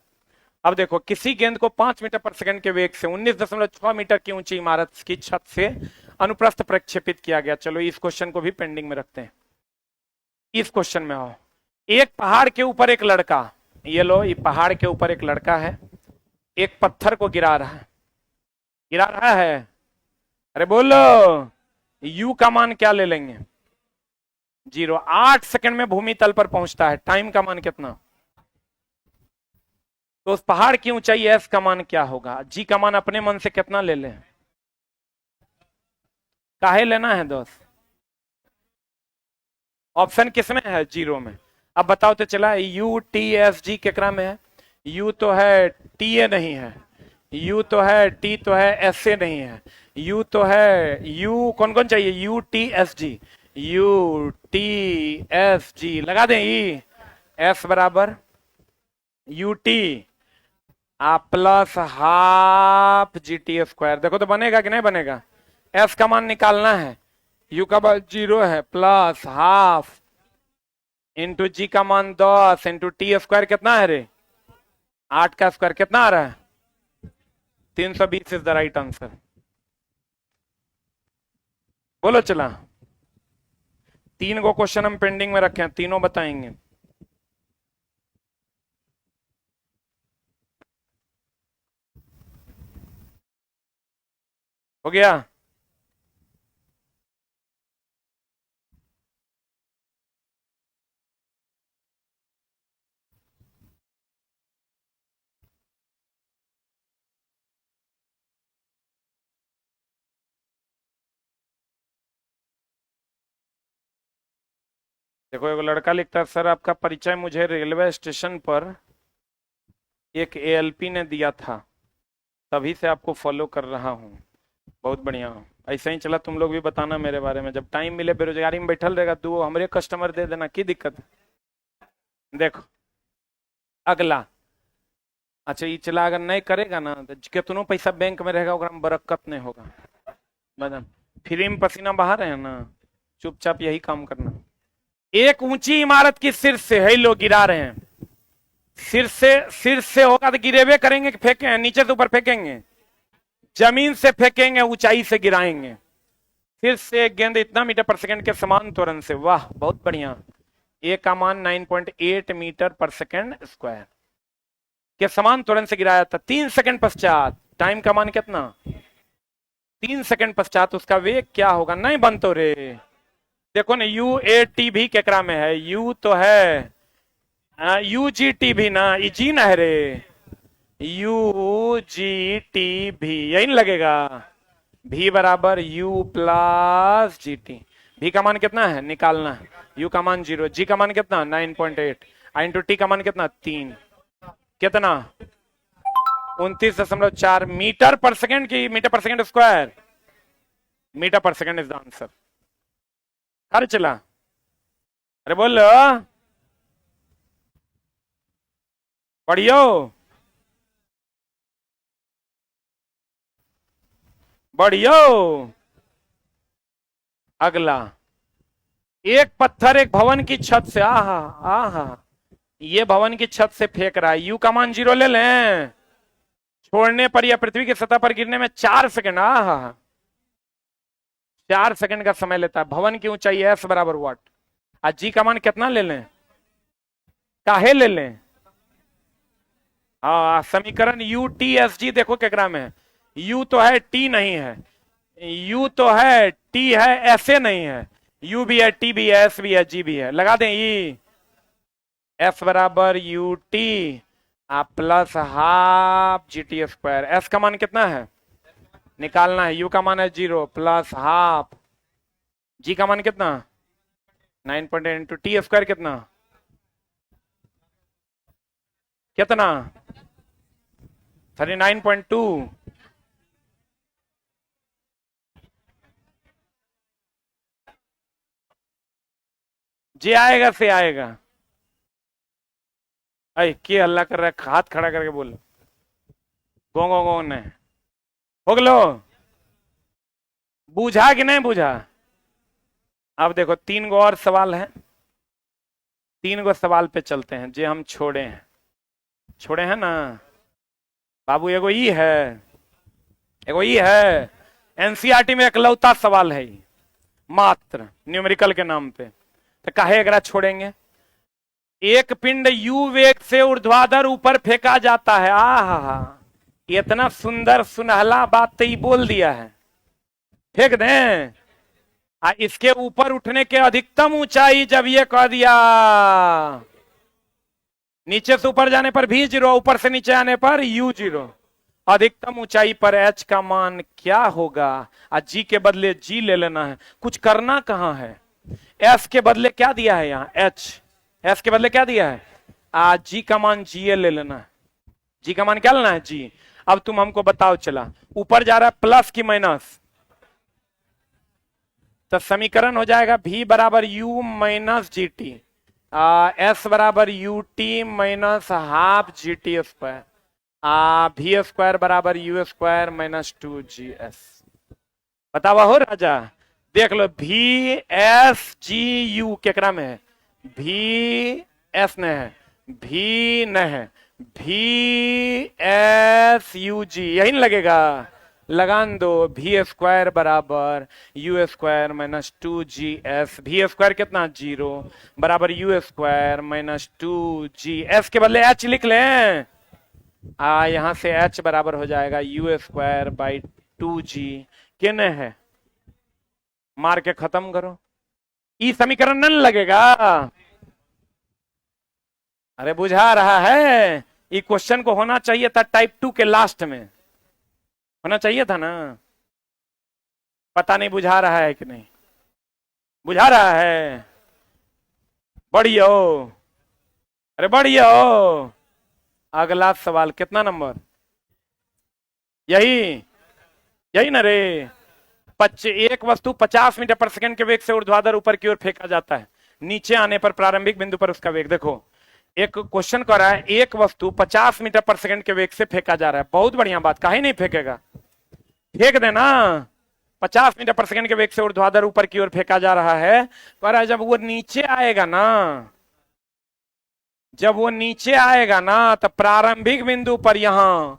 अब देखो किसी गेंद को 5 मीटर पर सेकंड के वेग से 19.6 मीटर की ऊंची इमारत की छत से अनुप्रस्थ प्रक्षेपित किया गया। चलो इस क्वेश्चन को भी पेंडिंग में रखते हैं, इस क्वेश्चन में आओ, एक पहाड़ के ऊपर एक लड़का, ये लो, ये पहाड़ के ऊपर एक लड़का है, एक पत्थर को गिरा रहा है, गिरा रहा है, अरे बोलो यू का मान क्या ले लेंगे 0, 8 सेकंड में भूमि तल पर पहुंचता है, टाइम का मान कितना, तो उस पहाड़ की ऊंचाई एस का मान क्या होगा, जी का मान अपने मन से कितना ले लें, काहे लेना है दोस्त, ऑप्शन किसमें है 0 में। अब बताओ तो चला, यू टी एस जी केकरा में है, यू तो है टी ए नहीं है, यू तो है टी तो है एस ए नहीं है, यू तो है, यू कौन कौन चाहिए, U T S G, U T S G लगा दें, ई एस बराबर u T plus half g t square, देखो तो बनेगा कि नहीं बनेगा, एस का मान निकालना है, यू का मान 0 है, प्लस हाफ इंटू जी का मान 10 इंटू टी स्क्वायर कितना है रे, 8 का स्क्वायर कितना आ रहा है 320 इज द राइट आंसर। बोलो चला, 3 गो क्वेश्चन हम पेंडिंग में रखे हैं, तीनों बताएंगे। हो गया? देखो एक लड़का लिखता है, सर आपका परिचय मुझे रेलवे स्टेशन पर एक एएलपी ने दिया था, तभी से आपको फॉलो कर रहा हूँ। बहुत बढ़िया, ऐसा ही चला। तुम लोग भी बताना मेरे बारे में, जब टाइम मिले बेरोजगारी में बैठल रहेगा तो हमारे कस्टमर दे देना, की दिक्कत है। देखो अगला, अच्छा ये चला अगर नहीं करेगा ना तो कितनों पैसा बैंक में रहेगा, ओकरा में बरकत नहीं होगा। बदन फ्री में पसीना बहा रहे हैं ना, चुपचाप यही काम करना। एक ऊंची इमारत की शीर्ष से है लोग गिरा रहे हैं, शीर्ष से होगा तो गिरेवे करेंगे कि फेंके, नीचे से ऊपर फेंकेंगे, जमीन से फेंकेंगे, ऊंचाई से गिराएंगे। फिर से एक गेंद इतना मीटर पर सेकंड के समान त्वरण से, वाह बहुत बढ़िया, ए का मान 9.8 मीटर पर सेकंड स्क्वायर के समान त्वरण से गिराया था 3 सेकंड पश्चात। टाइम का मान कितना? 3 सेकंड पश्चात उसका वेग क्या होगा? नहीं बनतो रे, देखो ना यू ए टी भी केकरा में है, यू तो है यू जी टी भी ना, ई जी ना है रे, यू जी टी भी यही लगेगा। भी बराबर यू प्लस जी टी। भी का मान कितना है निकालना है, यू का मान 0, जी का मान कितना 9.8, आई इंटू टी का मान कितना 3, कितना 29.4 मीटर पर सेकंड की, मीटर पर सेकंड स्क्वायर, मीटर पर सेकंड इज द आंसर। अरे चला, अरे बोलो पढ़ियो, बढ़ियो। अगला, एक पत्थर एक भवन की छत से, आहा आहा, ये भवन की छत से फेंक रहा है, यू का मान 0 ले लें, छोड़ने पर या पृथ्वी की सतह पर गिरने में 4 सेकंड, आहा 4 सेकंड का समय लेता है। भवन की ऊंचाई एस बराबर वाट, आज जी का मान कितना ले लें, काहे ले लें? समीकरण यू टी एस जी देखो केकरा में है, यू तो है टी नहीं है, यू तो है टी है ऐसे नहीं है, यू भी है टी भी है एस भी है जी भी है, लगा दें ई, एस बराबर u T plus half g t square. S का मान कितना है निकालना है, यू का मान है 0 प्लस हाफ, जी का मान कितना 9.8 इंटू टी स्क्वायर कितना कितना 39.2, जी आएगा से आएगा। अरे क्या हल्ला कर रहा है, हाथ खड़ा करके बोलो, गो गो गो ने होगलो, बूझा कि नहीं बूझा? अब देखो 3 गो और सवाल है, 3 गो सवाल पे चलते हैं जो हम छोड़े हैं ना बाबू। एगो ई है, एगो ई है, एनसीईआरटी में इकलौता सवाल है मात्र न्यूमेरिकल के नाम पे, तो काहे अगर छोड़ेंगे। एक पिंड यू वेग से ऊर्ध्वाधर ऊपर फेंका जाता है, आहा इतना सुंदर सुनहला बात तो ही बोल दिया है, फेंक दें। इसके ऊपर उठने के अधिकतम ऊंचाई जब ये कह दिया, नीचे से ऊपर जाने पर भी 0, ऊपर से नीचे आने पर यू 0, अधिकतम ऊंचाई पर एच का मान क्या होगा? जी के बदले जी ले लेना है, कुछ करना कहां है। एस के बदले क्या दिया है यहाँ एच, एस के बदले क्या दिया है जी का मान जी ले लेना है, जी का मान क्या लेना है जी। अब तुम हमको बताओ, चला ऊपर जा रहा है प्लस की माइनस, तो समीकरण हो जाएगा v बराबर u minus g t, s बराबर u t minus half g t square, v square बराबर यू स्क्वायर माइनस 2gs। बतावा हो राजा, देख लो भी एस जी यू केकरा में है, भी एस ने है, भी न है, भी एस यू जी यही नहीं लगेगा, लगान दो, वी स्क्वायर बराबर u square minus 2GS। V square कितना 0 बराबर यू स्क्वायर माइनस 2GS के बदले h लिख लें। यहां से h बराबर हो जाएगा यू स्क्वायर बाई 2G। किने है मार के खत्म करो, ई समीकरण न लगेगा। अरे बुझा रहा है, ये क्वेश्चन को होना चाहिए था टाइप 2 के लास्ट में, होना चाहिए था ना। पता नहीं बुझा रहा है कि नहीं, बुझा रहा है। बढ़िया हो, अरे बढ़िया हो। अगला सवाल कितना नंबर, यही यही ना रे। एक वस्तु 50 मीटर पर सेकंड के वेग से ऊर्ध्वाधर ऊपर की ओर फेंका जाता है, नीचे आने पर प्रारंभिक बिंदु पर उसका वेग। देखो एक क्वेश्चन कर रहा है, एक वस्तु 50 मीटर पर सेकंड के वेग से फेंका जा रहा है। बहुत बढ़िया बात, काहे नहीं फेंकेगा, फेंक देना। 50 मीटर पर सेकंड के वेग से ऊर्ध्वाधर ऊपर की ओर फेंका जा रहा है। पर जब वो नीचे आएगा ना, जब वो नीचे आएगा ना, तो प्रारंभिक बिंदु पर यहां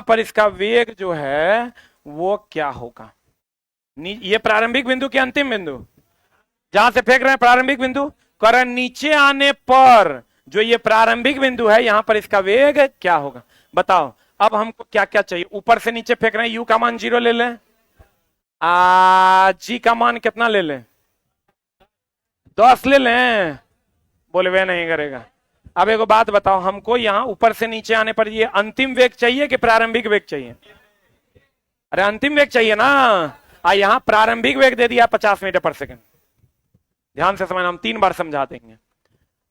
पर इसका वेग जो है वो क्या होगा। ये प्रारंभिक बिंदु के अंतिम बिंदु जहां से फेंक रहे हैं, प्रारंभिक बिंदु कर नीचे आने पर जो ये प्रारंभिक बिंदु है, यहां पर इसका वेग क्या होगा बताओ। अब हमको क्या क्या चाहिए, ऊपर से नीचे फेंक रहे हैं, यू का मान 0 ले लें, जी का मान कितना ले लें, 10 ले लें। बोले वे नहीं करेगा। अब एक बात बताओ, हमको यहां ऊपर से नीचे आने पर ये अंतिम वेग चाहिए कि प्रारंभिक वेग चाहिए। अरे अंतिम वेग चाहिए ना। यहां प्रारंभिक वेग दे दिया 50 मीटर पर सेकंड। ध्यान से समझना, हम 3 बार समझा देंगे।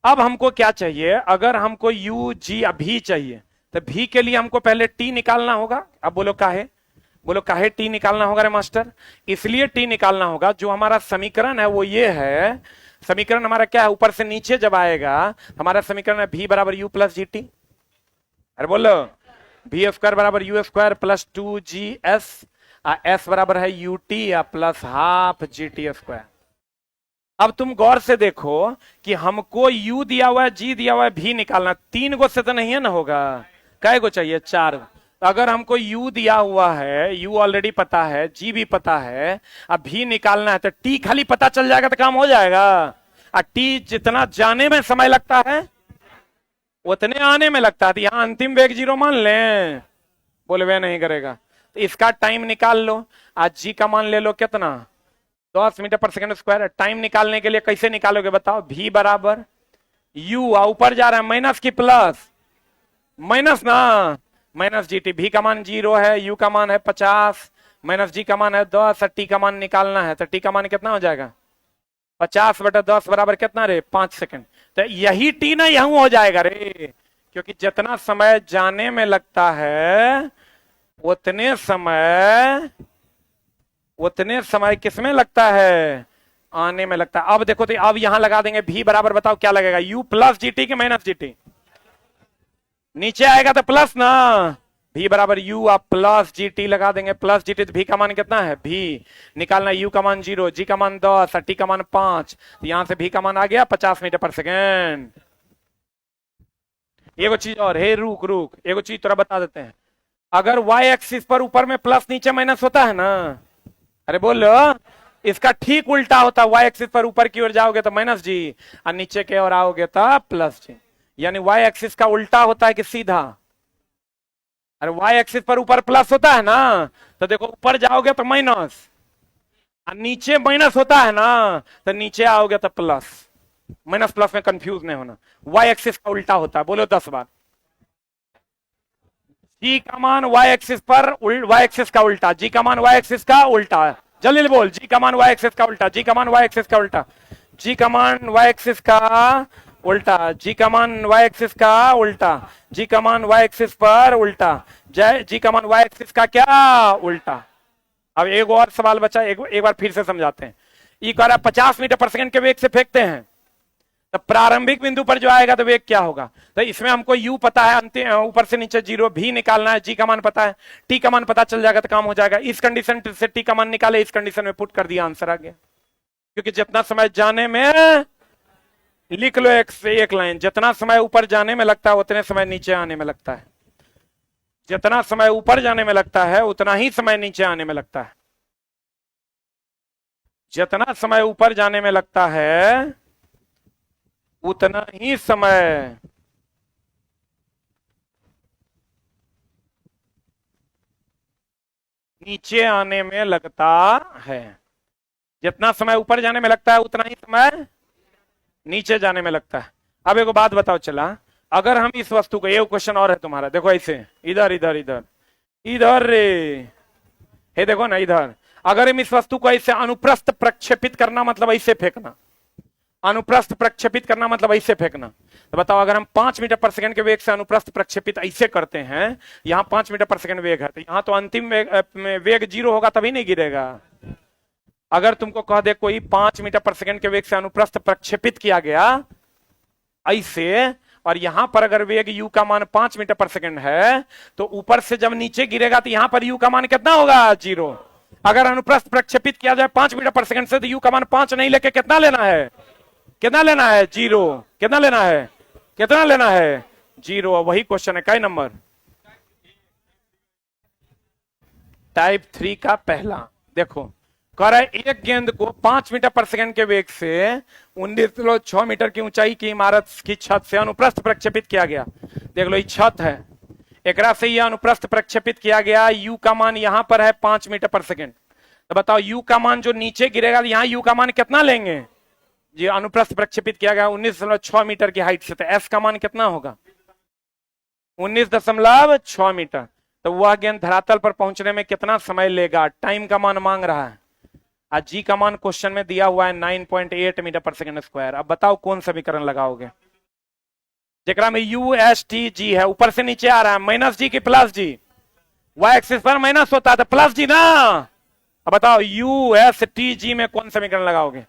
अब हमको क्या चाहिए, अगर हमको यू जी भी चाहिए तो भी के लिए हमको पहले टी निकालना होगा। अब बोलो काहे, बोलो काहे टी निकालना होगा रे मास्टर। इसलिए टी निकालना होगा, जो हमारा समीकरण है वो ये है। समीकरण हमारा क्या है, ऊपर से नीचे जब आएगा हमारा समीकरण है भी बराबर यू प्लस जी टी। अरे बोलो भी स्क्वायर बराबर u square plus 2GS, S बराबर है यू टी या plus half g t square. अब तुम गौर से देखो कि हमको u दिया हुआ है, g दिया हुआ है, भी निकालना। 3 गो से तो नहीं है ना होगा, कै गो चाहिए, 4। तो अगर हमको u दिया हुआ है, u ऑलरेडी पता है, g भी पता है, अब भी निकालना है, तो t खाली पता चल जाएगा तो काम हो जाएगा। t जितना जाने में समय लगता है उतने आने में लगता है। तो यहां अंतिम वेग 0 मान लें, बोले वे नहीं करेगा। तो इसका टाइम निकाल लो, आज जी का मान ले लो कितना, 10 मीटर पर सेकंड स्क्वायर। टाइम निकालने के लिए कैसे निकालोगे बताओ, v बराबर u, ऊपर जा रहा है माइनस की प्लस, माइनस ना, माइनस जी टी। भी का मान 0 है, u का मान है 50, माइनस जी का मान है 10, और t का मान निकालना है। तो t का मान कितना हो जाएगा, 50/10 बराबर कितना रे, 5 सेकंड। तो यही t ना यहां हो जाएगा रे, क्योंकि जितना समय जाने में लगता है उतने समय किसमें लगता है, आने में लगता है। अब देखो, तो अब यहां लगा देंगे भी बराबर, बताओ क्या लगेगा, u प्लस जी टी के माइनस जी टी। नीचे आएगा तो प्लस ना, भी बराबर u आप प्लस जी टी लगा देंगे। प्लस जी टी, तो भी का मान कितना है, भी निकालना, u का मान 0, g का मान 10 और t का मान 5। तो यहां से भी का मान आ गया 50 मीटर पर सेकेंड। एगो चीज और है, रुक एगो चीज थोड़ा बता देते हैं। अगर y एक्सिस पर ऊपर में प्लस नीचे माइनस होता है ना, अरे बोलो, इसका ठीक उल्टा होता है। y एक्सिस पर ऊपर की ओर जाओगे तो माइनस जी, और नीचे की ओर आओगे तो प्लस जी। यानी y एक्सिस का उल्टा होता है कि सीधा। अरे y एक्सिस पर ऊपर प्लस होता है ना, तो देखो ऊपर जाओगे तो माइनस, और नीचे माइनस होता है ना, तो नीचे आओगे तो प्लस। माइनस प्लस में कंफ्यूज नहीं होना, y एक्सिस का उल्टा होता है। बोलो 10 बार, g का मान y एक्सिस पर y एक्सिस का उल्टा, g का मान y एक्सिस का उल्टा। जल्दी बोल, g का मान y एक्सिस का उल्टा, g का मान y एक्सिस का उल्टा, g का मान y एक्सिस का उल्टा, g का मान y एक्सिस का उल्टा, g का मान y एक्सिस पर उल्टा, g का मान y एक्सिस का क्या उल्टा। अब एक और सवाल बचा, एक बार फिर से समझाते हैं। ये कह रहा है 50 मीटर पर सेकंड के वेग से फेंकते हैं, तो प्रारंभिक बिंदु पर जो आएगा तो वेग क्या होगा। तो इसमें हमको u पता है, अंतिम ऊपर से नीचे 0, भी निकालना है, g का मान पता है, t का मान पता चल जाएगा तो काम हो जाएगा। इस कंडीशन से t का मान निकाले, इस कंडीशन में पुट कर दिया, आंसर आ गया। क्योंकि जितना समय जाने में, लिख लो एक से एक लाइन, जितना समय ऊपर जाने में लगता है उतने समय नीचे आने में लगता है। जितना समय ऊपर जाने में लगता है उतना ही समय नीचे आने में लगता है। जितना समय ऊपर जाने में लगता है उतना ही समय नीचे आने में लगता है। जितना समय ऊपर जाने में लगता है उतना ही समय नीचे जाने में लगता है। अब एक बात बताओ, चला अगर हम इस वस्तु को, ये क्वेश्चन और है तुम्हारा, देखो ऐसे इधर इधर इधर इधर रे, हे देखो ना इधर, अगर हम इस वस्तु को ऐसे अनुप्रस्थ प्रक्षेपित करना मतलब ऐसे फेंकना, अनुप्रस्थ प्रक्षेपित करना मतलब ऐसे फेंकना, तो बताओ अगर हम 5 मीटर पर सेकंड के वेग से अनुप्रस्थ प्रक्षेपित ऐसे करते हैं, यहां 5 मीटर पर सेकंड वेग है, तो यहां तो अंतिम वेग 0 होगा तभी नहीं गिरेगा। अगर तुमको कह दे कोई 5 मीटर पर सेकंड के वेग से अनुप्रस्थ प्रक्षेपित किया गया ऐसे, और यहां पर अगर वेग u का मान 5 मीटर पर सेकंड है, तो ऊपर से जब नीचे गिरेगा तो यहां पर u का मान कितना होगा? 0। अगर अनुप्रस्थ प्रक्षेपित किया जाए 5 मीटर पर सेकंड से, तो u का मान 5 नहीं लेके कितना लेना है? कितना लेना है? 0। कितना लेना है? कितना लेना है? 0। वही क्वेश्चन है, कई नंबर? टाइप 3 का पहला। देखो कह रहा है एक गेंद को 5 मीटर पर सेकंड के वेग से 19.6 मीटर की ऊंचाई की इमारत की छत से अनुप्रस्थ प्रक्षेपित किया गया। देख लो ये छत है, एकरा से ये अनुप्रस्थ प्रक्षेपित किया गया, u का मान यहां पर है 5 मीटर पर सेकंड। तो बताओ u का मान जो नीचे गिरेगा, यहां u का मान कितना लेंगे? जी अनुप्रस्थ प्रक्षेपित किया गया 19.6 मीटर की हाइट से, तो s का मान कितना होगा? 19.6 मीटर। तो वह गेंद धरातल पर पहुंचने में कितना समय लेगा? टाइम का मान मांग रहा है। आज जी का मान क्वेश्चन में दिया हुआ है 9.8 मीटर पर सेकंड स्क्वायर। अब बताओ कौन समीकरण लगाओगे जेकरा में यू एस टी जी है, ऊपर से नीचे आ रहा है, माइनस जी की प्लस जी, वाई एक्सिस पर माइनस होता है तो प्लस जी ना। अब बताओ यू एस टी जी में कौन समीकरण लगाओगे?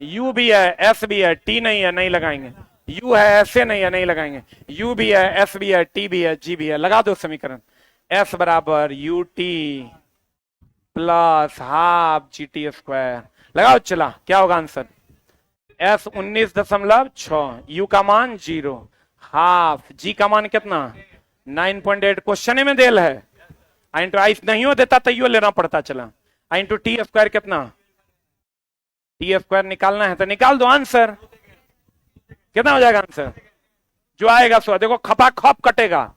यू भी है, एस भी है, टी नहीं है, नहीं लगाएंगे। यू है, एस नहीं है, नहीं लगाएंगे। यू भी है, एस भी है, टी भी है, जी भी है, लगा दो समीकरण। एस बराबर u T plus half g t square, लगाओ। चला क्या होगा आंसर? एस 19.6, यू का मान 0, हाफ जी का मान कितना? 9.8। क्वेश्चन में देल है, इंटू आई नहीं हो देता तो यो लेना पड़ता। चला इंटू टी स्क्वायर कितना? टी स्क्वायर निकालना है तो निकाल दो, आंसर कितना हो जाएगा? आंसर जो आएगा सो देखो खपा खप कटेगा।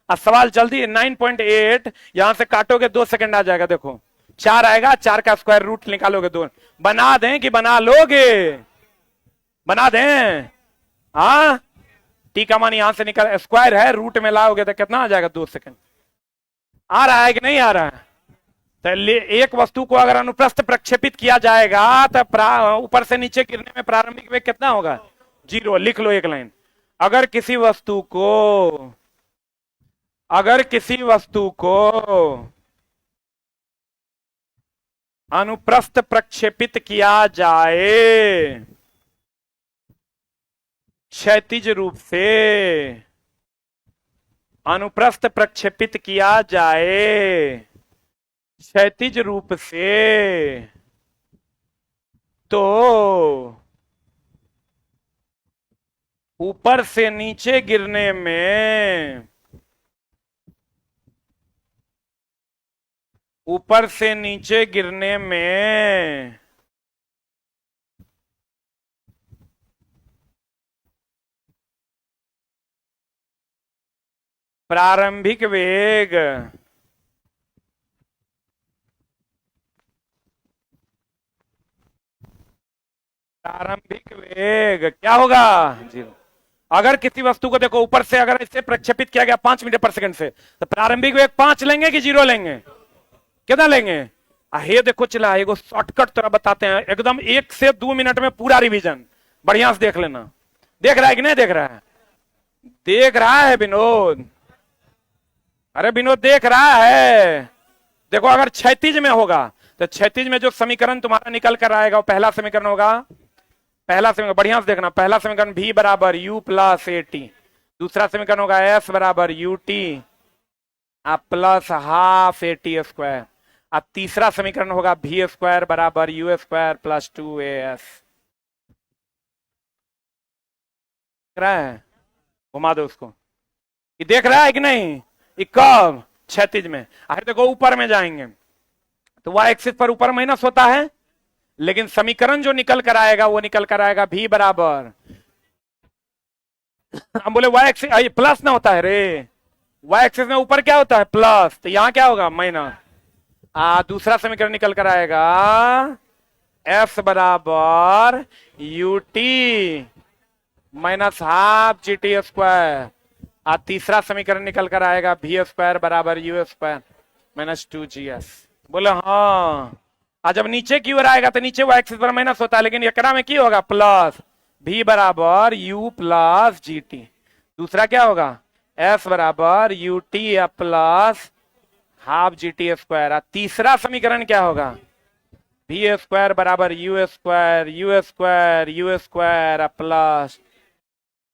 अब सवाल जल्दी, 9.8 यहां से काटोगे 2 सेकंड आ जाएगा। देखो 4 आएगा, 4 का स्क्वायर रूट निकालोगे 2। बना दें कि बना लोगे? बना दें? हाँ, टी का मान यहां से निकल, स्क्वायर है, रूट में लाओगे तो कितना आ जाएगा? 2 सेकंड। आ रहा है कि नहीं आ रहा है? तो एक वस्तु को अगर अनुप्रस्थ प्रक्षेपित किया जाएगा तो ऊपर से नीचे गिरने में प्रारंभिक वेग कितना होगा? 0। लिख लो एक लाइन। अगर किसी वस्तु को अनुप्रस्थ प्रक्षेपित किया जाए क्षैतिज रूप से, अनुप्रस्थ प्रक्षेपित किया जाए क्षैतिज रूप से, तो ऊपर से नीचे गिरने में, ऊपर से नीचे गिरने में प्रारंभिक वेग क्या होगा? 0। अगर किसी वस्तु को देखो ऊपर से अगर इसे प्रक्षेपित किया गया 5 मीटर पर सेकंड से, तो प्रारंभिक वेग 5 लेंगे कि 0 लेंगे? कितना लेंगे? हे देखो चला एगो शॉर्टकट तरह बताते हैं, एकदम 1 से 2 मिनट में पूरा रिवीजन, बढ़िया से देख लेना। देख रहा है कि नहीं देख रहा है? देख रहा है विनोद? अरे विनोद देख रहा है? देखो अगर क्षैतिज में होगा तो क्षैतिज में जो समीकरण तुम्हारा निकल कर आएगा वो पहला समीकरण होगा, पहला समीकरण बढ़िया से देखना, पहला समीकरण v बराबर u प्लस ए टी, दूसरा समीकरण होगा s बराबर u T plus half A T square, अब तीसरा समीकरण होगा v स्क्वायर बराबर यू स्क्वायर प्लस 2as। देख रहा है? घुमा दो उसको, ये देख रहा है कि नहीं? ये कब क्षैतिज में। अरे देखो ऊपर में जाएंगे तो y एक्सिस पर ऊपर माइनस होता है, लेकिन समीकरण जो निकल कर आएगा वो निकल कर आएगा v बराबर, हम बोले y एक्सिस प्लस ना होता है रे, y एक्सिस में ऊपर क्या होता है प्लस, तो यहां क्या होगा माइनस। दूसरा समीकरण निकल कर आएगा f बराबर ut minus half g t square. तीसरा समीकरण निकल कर आएगा v स्क्वायर बराबर u स्क्वायर माइनस 2gs। बोले हाँ, जब नीचे की ओर आएगा तो नीचे y एक्सिस पर माइनस होता है, लेकिन एकरा में क्या होगा प्लस, v बराबर u प्लस जी टी। दूसरा क्या होगा f बराबर ut plus half g t square. तीसरा समीकरण क्या होगा v स्क्वायर बराबर u स्क्वायर प्लस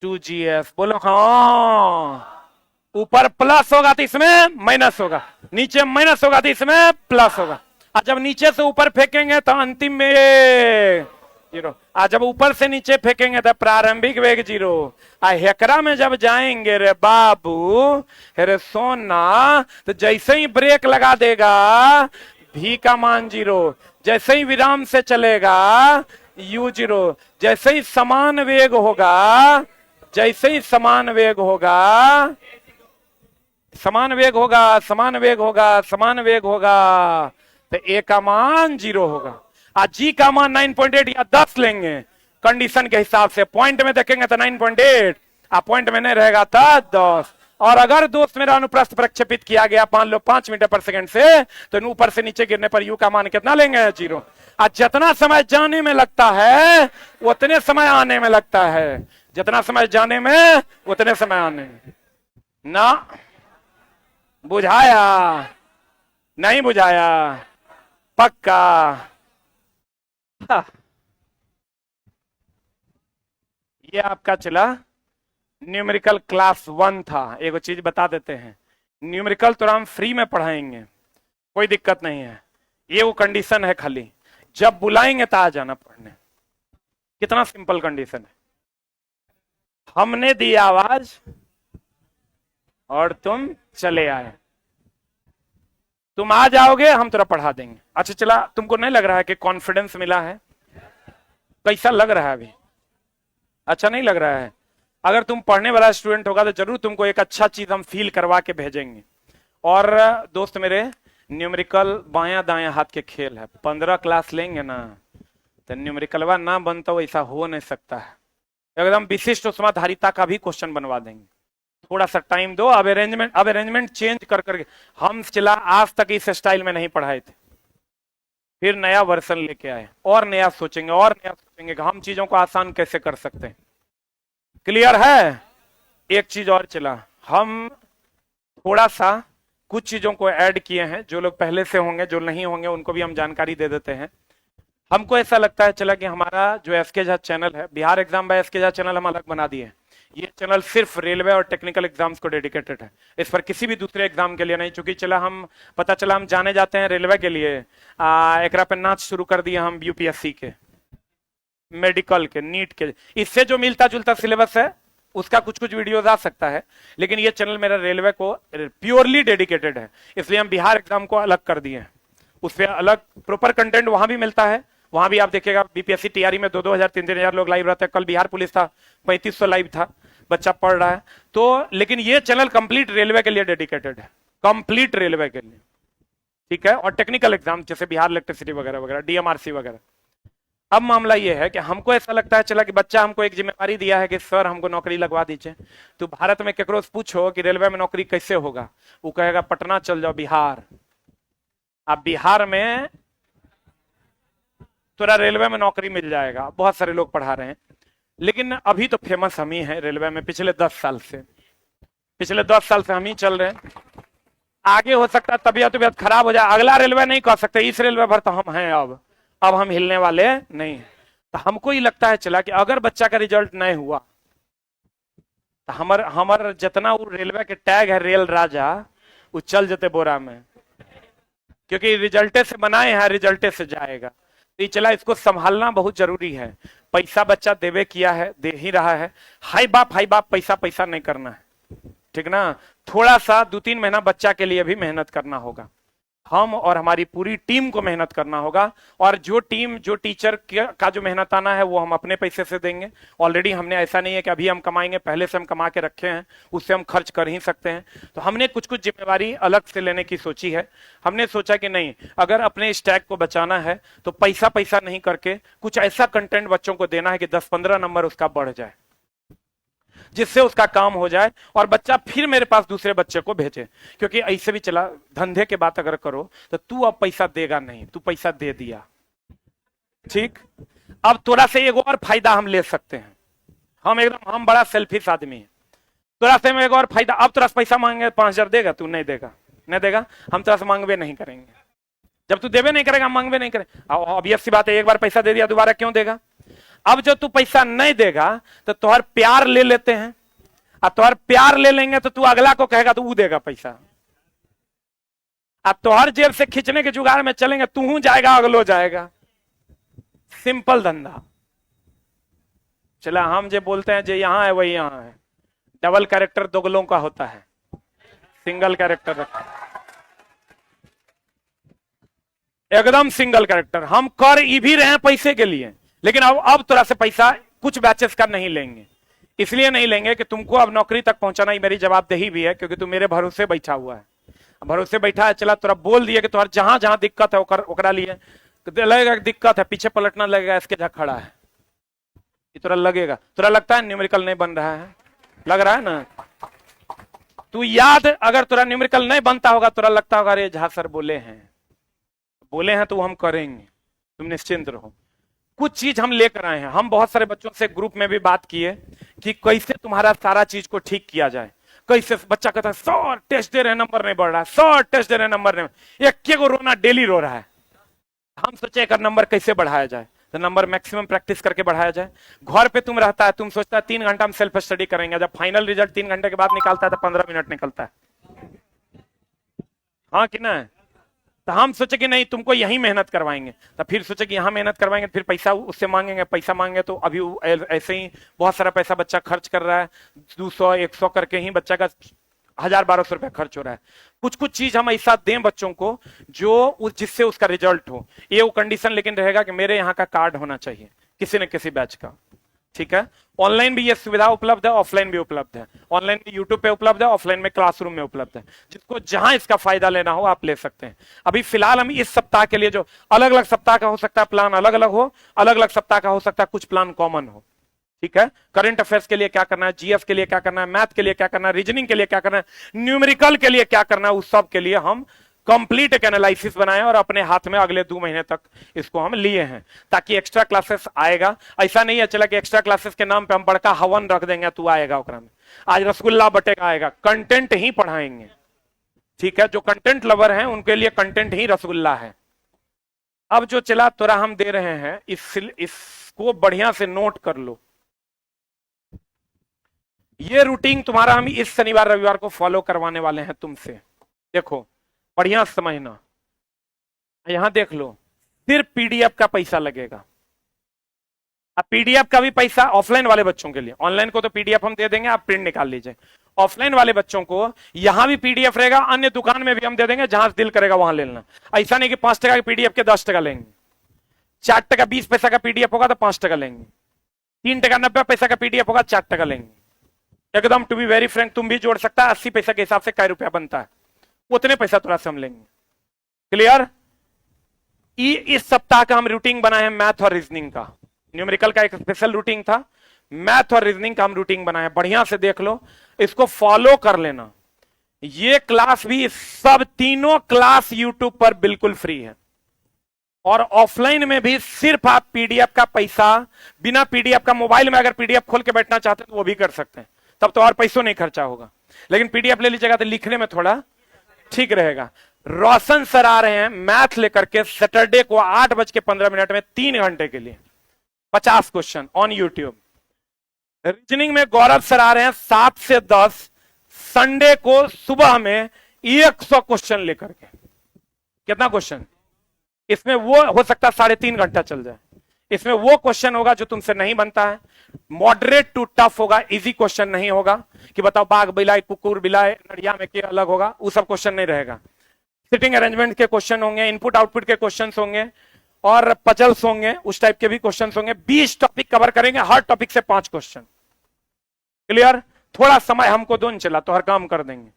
2gs। बोलो हाँ, ऊपर प्लस होगा तो इसमें माइनस होगा, नीचे माइनस होगा तो इसमें प्लस होगा। जब नीचे से ऊपर फेंकेंगे तो अंतिम में जीरो, जब ऊपर से नीचे फेंकेंगे तो प्रारंभिक वेग जीरो। हेकरा में जब जाएंगे रे बाबू रे सोना, तो जैसे ही ब्रेक लगा देगा v का मान जीरो, जैसे ही विराम से चलेगा u जीरो, जैसे ही समान वेग होगा, जैसे ही समान वेग होगा, समान वेग होगा, समान वेग होगा, समान वेग होगा, तो a का मान जीरो होगा। जी का मान 9.8 या 10 लेंगे कंडीशन के हिसाब से, पॉइंट में देखेंगे तो 9.8, पॉइंट में नहीं रहेगा तो 10। और अगर दोस्त मेरा अनुप्रस्थ प्रक्षेपित किया गया मान लो 5 मीटर पर सेकंड से, तो ऊपर से नीचे गिरने पर u का मान कितना लेंगे जीरो। जितना समय जाने में लगता है उतने समय आने में लगता है, जितना समय जाने में उतने समय आने में। ना बुझाया नहीं बुझाया पक्का। ये आपका चला न्यूमेरिकल क्लास 1 था। एक चीज बता देते हैं, न्यूमेरिकल तो हम फ्री में पढ़ाएंगे, कोई दिक्कत नहीं है। ये वो कंडीशन है, खाली जब बुलाएंगे तो आ जाना पढ़ने। कितना सिंपल कंडीशन है, हमने दी आवाज और तुम चले आए, तुम आ जाओगे हम तुरा पढ़ा देंगे। अच्छा चला, तुमको नहीं लग रहा है कि कॉन्फिडेंस मिला है? कैसा लग रहा है अभी? अच्छा नहीं लग रहा है? अगर तुम पढ़ने वाला स्टूडेंट होगा तो जरूर तुमको एक अच्छा चीज हम फील करवा के भेजेंगे। और दोस्त मेरे, न्यूमेरिकल बायां दायां हाथ के खेल है। 15 क्लास लेंगे ना तो न्यूमेरिकलवा ना बनता वैसा हो नहीं सकता है। एकदम विशिष्ट उष्माधारिता का भी क्वेश्चन बनवा देंगे। थोड़ा सा टाइम दो। अब अरेंजमेंट चेंज कर करके हम चला आज तक इस स्टाइल में नहीं पढ़ाए थे, फिर नया वर्जन लेके आए और नया सोचेंगे और नया सोचेंगे कि हम चीजों को आसान कैसे कर सकते हैं। क्लियर है? एक चीज और चला, हम थोड़ा सा कुछ चीजों को ऐड किए हैं। जो लोग पहले से होंगे, जो नहीं होंगे, उनको भी हम जानकारी दे देते हैं। हमको ऐसा लगता है चला कि हमारा जो एसके झा चैनल है, Bihar exam by SK Jha channel हम अलग बना दिए। ये चैनल सिर्फ रेलवे और टेक्निकल एग्जाम्स को डेडिकेटेड है, इस पर किसी भी दूसरे एग्जाम के लिए नहीं। चूंकि चला हम पता चला हम जाने जाते हैं रेलवे के लिए, एकरा पे नाच शुरू कर दिया हम यूपीएससी के, मेडिकल के, नीट के। इससे जो मिलता जुलता सिलेबस है उसका कुछ कुछ वीडियोज आ सकता है, लेकिन ये चैनल मेरा रेलवे को प्योरली डेडिकेटेड है, इसलिए हम बिहार एग्जाम को अलग कर दिए हैं। उससे अलग प्रॉपर कंटेंट वहां भी मिलता है। वहां भी आप देखिएगा बीपीएससी टीआरई में 2,000 3,000 लोग लाइव रहते हैं। कल बिहार पुलिस था, 3500 लाइव था, बच्चा पढ़ रहा है। तो लेकिन ये चैनल कंप्लीट रेलवे के लिए डेडिकेटेड है, कंप्लीट रेलवे के लिए, ठीक है। और टेक्निकल एग्जाम जैसे बिहार इलेक्ट्रिसिटी वगैरह वगैरह, डीएमआरसी वगैरह। अब मामला ये है कि हमको ऐसा लगता है चला कि बच्चा हमको एक जिम्मेवारी दिया है कि सर हमको नौकरी लगवा दीजिए। तो भारत में केकरो से पूछो कि रेलवे में नौकरी कैसे होगा, वो कहेगा पटना चल जाओ बिहार। अब बिहार में तुरा रेलवे में नौकरी मिल जाएगा, बहुत सारे लोग पढ़ा रहे हैं। लेकिन अभी तो फेमस हम ही हैं रेलवे में, पिछले 10 साल से, पिछले 10 साल से हम ही चल रहे हैं। आगे हो सकता है तबीयत खराब हो जाए, अगला रेलवे नहीं कह सकते, इस रेलवे भर तो हम हैं। अब हम हिलने वाले नहीं। तो हमको ही लगता है चला कि अगर बच्चा का रिजल्ट नहीं हुआ तो हमार जितना वो रेलवे के टैग है रेल राजा, वो चल जते बोरा में, क्योंकि रिजल्टे से बनाए हैं, रिजल्टे से जाएगा। तो चला इसको संभालना बहुत जरूरी है। पैसा बच्चा देवे किया है, दे ही रहा है। हाई बाप पैसा नहीं करना है, ठीक ना। थोड़ा सा 2-3 महीना बच्चा के लिए भी मेहनत करना होगा, हम और हमारी पूरी टीम को मेहनत करना होगा। और जो टीचर का जो मेहनत आना है वो हम अपने पैसे से देंगे। ऑलरेडी हमने, ऐसा नहीं है कि अभी हम कमाएंगे, पहले से हम कमा के रखे हैं, उससे हम खर्च कर ही सकते हैं। तो हमने कुछ कुछ जिम्मेवारी अलग से लेने की सोची है। हमने सोचा कि नहीं, अगर अपने स्टैक को बचाना है तो पैसा पैसा नहीं करके कुछ ऐसा कंटेंट बच्चों को देना है कि 10-15 नंबर उसका बढ़ जाए, जिससे उसका काम हो जाए और बच्चा फिर मेरे पास दूसरे बच्चे को भेजे। क्योंकि ऐसे भी चला, धंधे के बात अगर करो तो तू अब पैसा देगा नहीं, तू पैसा दे दिया, ठीक। अब थोड़ा से एक और फायदा हम ले सकते हैं, हम बड़ा सेल्फिश आदमी है। थोड़ा से एक और फायदा, अब थोड़ा पैसा मांगे 5,000 देगा, तू नहीं देगा, नहीं देगा, हम थोड़ा सा मांगवे नहीं करेंगे। जब तू देवे नहीं करेगा हम मांगवे नहीं करेंगे। ऑब्वियस सी बात है, एक बार पैसा दे दिया दोबारा क्यों देगा। अब जो तू पैसा नहीं देगा तो तुहार प्यार ले लेते हैं, अब तुहार प्यार ले लेंगे तो तू अगला को कहेगा तो वो देगा पैसा। अब तुहार जेब से खींचने के जुगाड़ में चलेंगे, तू जाएगा अगलो जाएगा। सिंपल धंधा चला। हम जो बोलते हैं जो यहां है वही यहां है। डबल कैरेक्टर दोगलों का होता है, सिंगल कैरेक्टर रखा, एकदम सिंगल कैरेक्टर। हम कर ही भी रहे हैं पैसे के लिए, लेकिन अब थोड़ा से पैसा कुछ बैचेस का नहीं लेंगे। इसलिए नहीं लेंगे कि तुमको अब नौकरी तक पहुंचाना ही मेरी जवाबदेही भी है, क्योंकि तू मेरे भरोसे बैठा हुआ है। भरोसे बैठा है, चला तोरा बोल दिया कि तुम्हारा जहां जहां दिक्कत है ओकरा लिए लगेगा दिक्कत है, पीछे पलटना लगेगा, इसके जहां खड़ा है ये तोरा लगेगा। तोरा लगता है न्यूमेरिकल नहीं बन रहा है, लग रहा है ना। तू याद, अगर तोरा न्यूमेरिकल नहीं बनता होगा, तोरा लगता होगा अरे झा सर बोले हैं तो हम करेंगे, तुम निश्चिंत रहो। कुछ चीज हम लेकर आए हैं। हम बहुत सारे बच्चों से ग्रुप में भी बात किए कि कैसे तुम्हारा सारा चीज को ठीक किया जाए। कैसे बच्चा कहता है 100 टेस्ट दे रहे हैं नंबर नहीं बढ़ रहा है, 100 टेस्ट दे रहे हैं नंबर नहीं, एक को रोना डेली रो रहा है। हम सोचे एक नंबर कैसे बढ़ाया जाए, तो नंबर मैक्सिमम प्रैक्टिस करके बढ़ाया जाए। घर पे तुम रहता है, तुम सोचता है 3 घंटा हम सेल्फ स्टडी करेंगे, जब फाइनल रिजल्ट 3 घंटे के बाद निकालता है तो 15 मिनट निकलता है, हाँ कि ना। तो हम सोचे कि नहीं तुमको यही मेहनत करवाएंगे, तो फिर सोचे कि यहाँ मेहनत करवाएंगे, फिर पैसा उससे मांगेंगे, पैसा मांगे तो अभी ऐसे ही बहुत सारा पैसा बच्चा खर्च कर रहा है, 200-100 करके ही बच्चा का 1,000-1,200 रुपया खर्च हो रहा है। कुछ कुछ चीज हम ऐसा दें बच्चों को जो जिससे उसका रिजल्ट हो। ये वो कंडीशन लेकिन रहेगा कि मेरे यहाँ का कार्ड होना चाहिए किसी न किसी बैच का, ठीक है। ऑनलाइन भी ये सुविधा उपलब्ध है, ऑफलाइन भी उपलब्ध है। ऑनलाइन भी यूट्यूब पे उपलब्ध है, ऑफलाइन में क्लासरूम में उपलब्ध है। जिसको जहां इसका फायदा लेना हो आप ले सकते हैं। अभी फिलहाल हम इस सप्ताह के लिए, जो अलग अलग सप्ताह का हो सकता है प्लान अलग अलग हो, अलग अलग सप्ताह का हो सकता है कुछ प्लान कॉमन हो, ठीक है। करंट अफेयर्स के लिए क्या करना है, जीएस के लिए क्या करना है, मैथ के लिए क्या करना है, रीजनिंग के लिए क्या करना है, न्यूमेरिकल के लिए क्या करना है, उस सब के लिए हम कंप्लीट एक एनालिसिस बनाए और अपने हाथ में अगले 2 महीने तक इसको हम लिए हैं, ताकि एक्स्ट्रा क्लासेस आएगा। ऐसा नहीं है चला कि एक्स्ट्रा क्लासेस के नाम पे हम बड़का हवन रख देंगे तू आएगा ओकरा में, आज रसगुल्ला बटेगा आएगा, कंटेंट ही पढ़ाएंगे, ठीक है। जो कंटेंट लवर हैं उनके लिए कंटेंट ही रसगुल्ला है। अब जो चला तोरा हम दे रहे हैं, इसको बढ़िया से नोट कर लो। ये रूटीन तुम्हारा हम इस शनिवार रविवार को फॉलो करवाने वाले हैं तुमसे। देखो बढ़िया समझना, यहां देख लो, सिर्फ पीडीएफ का पैसा लगेगा। अब पीडीएफ का भी पैसा ऑफलाइन वाले बच्चों के लिए, ऑनलाइन को तो पीडीएफ हम दे देंगे, आप प्रिंट निकाल लीजिए। ऑफलाइन वाले बच्चों को यहां भी पीडीएफ रहेगा, अन्य दुकान में भी हम दे देंगे, जहां दिल करेगा वहां ले लेना। ऐसा नहीं कि 5 टका के पीडीएफ के 10 टका लेंगे, 4 टका 20 पैसा का पीडीएफ होगा तो 5 टका लेंगे, 3 टका 90 पैसा का पीडीएफ होगा 4 टका लेंगे। एकदम टू बी वेरी फ्रैंक, तुम भी जोड़ सकता है, 80 पैसा के हिसाब से क्या रुपया बनता है उतने पैसा थोड़ा से हम लेंगे। क्लियर। इस सप्ताह का हम रूटीन बनाए हैं मैथ और रीजनिंग का। न्यूमेरिकल का एक स्पेशल रूटीन था, मैथ और रीजनिंग का हम रूटीन बनाए। बढ़िया से देख लो, इसको फॉलो कर लेना। ये क्लास भी, सब तीनों क्लास यूट्यूब पर बिल्कुल फ्री है, और ऑफलाइन में भी सिर्फ आप पीडीएफ का पैसा, बिना पीडीएफ का मोबाइल में अगर पीडीएफ खोल के बैठना चाहते हैं तो वो भी कर सकते हैं, तब तो और पैसों नहीं खर्चा होगा। लेकिन पीडीएफ ले लीजिएगा तो लिखने में थोड़ा ठीक रहेगा। रोशन सर आ रहे हैं मैथ लेकर के सैटरडे को 8:15 में 3 घंटे के लिए 50 क्वेश्चन ऑन यूट्यूब। रीजनिंग में गौरव सर आ रहे हैं 7 से 10 संडे को सुबह में 100 क्वेश्चन लेकर के। कितना क्वेश्चन इसमें, वो हो सकता है 3.5 घंटा चल जाए। इसमें वो क्वेश्चन होगा जो तुमसे नहीं बनता है, मॉडरेट टू टफ होगा, इजी क्वेश्चन नहीं होगा कि बताओ बाघ बिलाए कुकुर बिलाए नड़िया में क्या अलग होगा, वो सब क्वेश्चन नहीं रहेगा। सिटिंग अरेंजमेंट के क्वेश्चन होंगे, इनपुट आउटपुट के क्वेश्चन होंगे और पजल्स होंगे, उस टाइप के भी क्वेश्चन होंगे। 20 टॉपिक कवर करेंगे, हर टॉपिक से 5 क्वेश्चन। क्लियर? थोड़ा समय हमको दो, चला तो हर काम कर देंगे।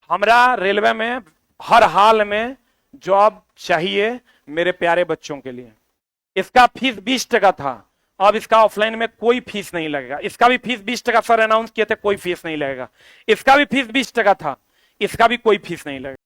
हमरा रेलवे में हर हाल में जॉब चाहिए मेरे प्यारे बच्चों के लिए। इसका फीस 20 था, अब इसका ऑफलाइन में कोई फीस नहीं लगेगा। इसका भी फीस 20 सर अनाउंस किए थे, कोई फीस नहीं लगेगा। इसका भी फीस 20 था, इसका भी कोई फीस नहीं लगेगा।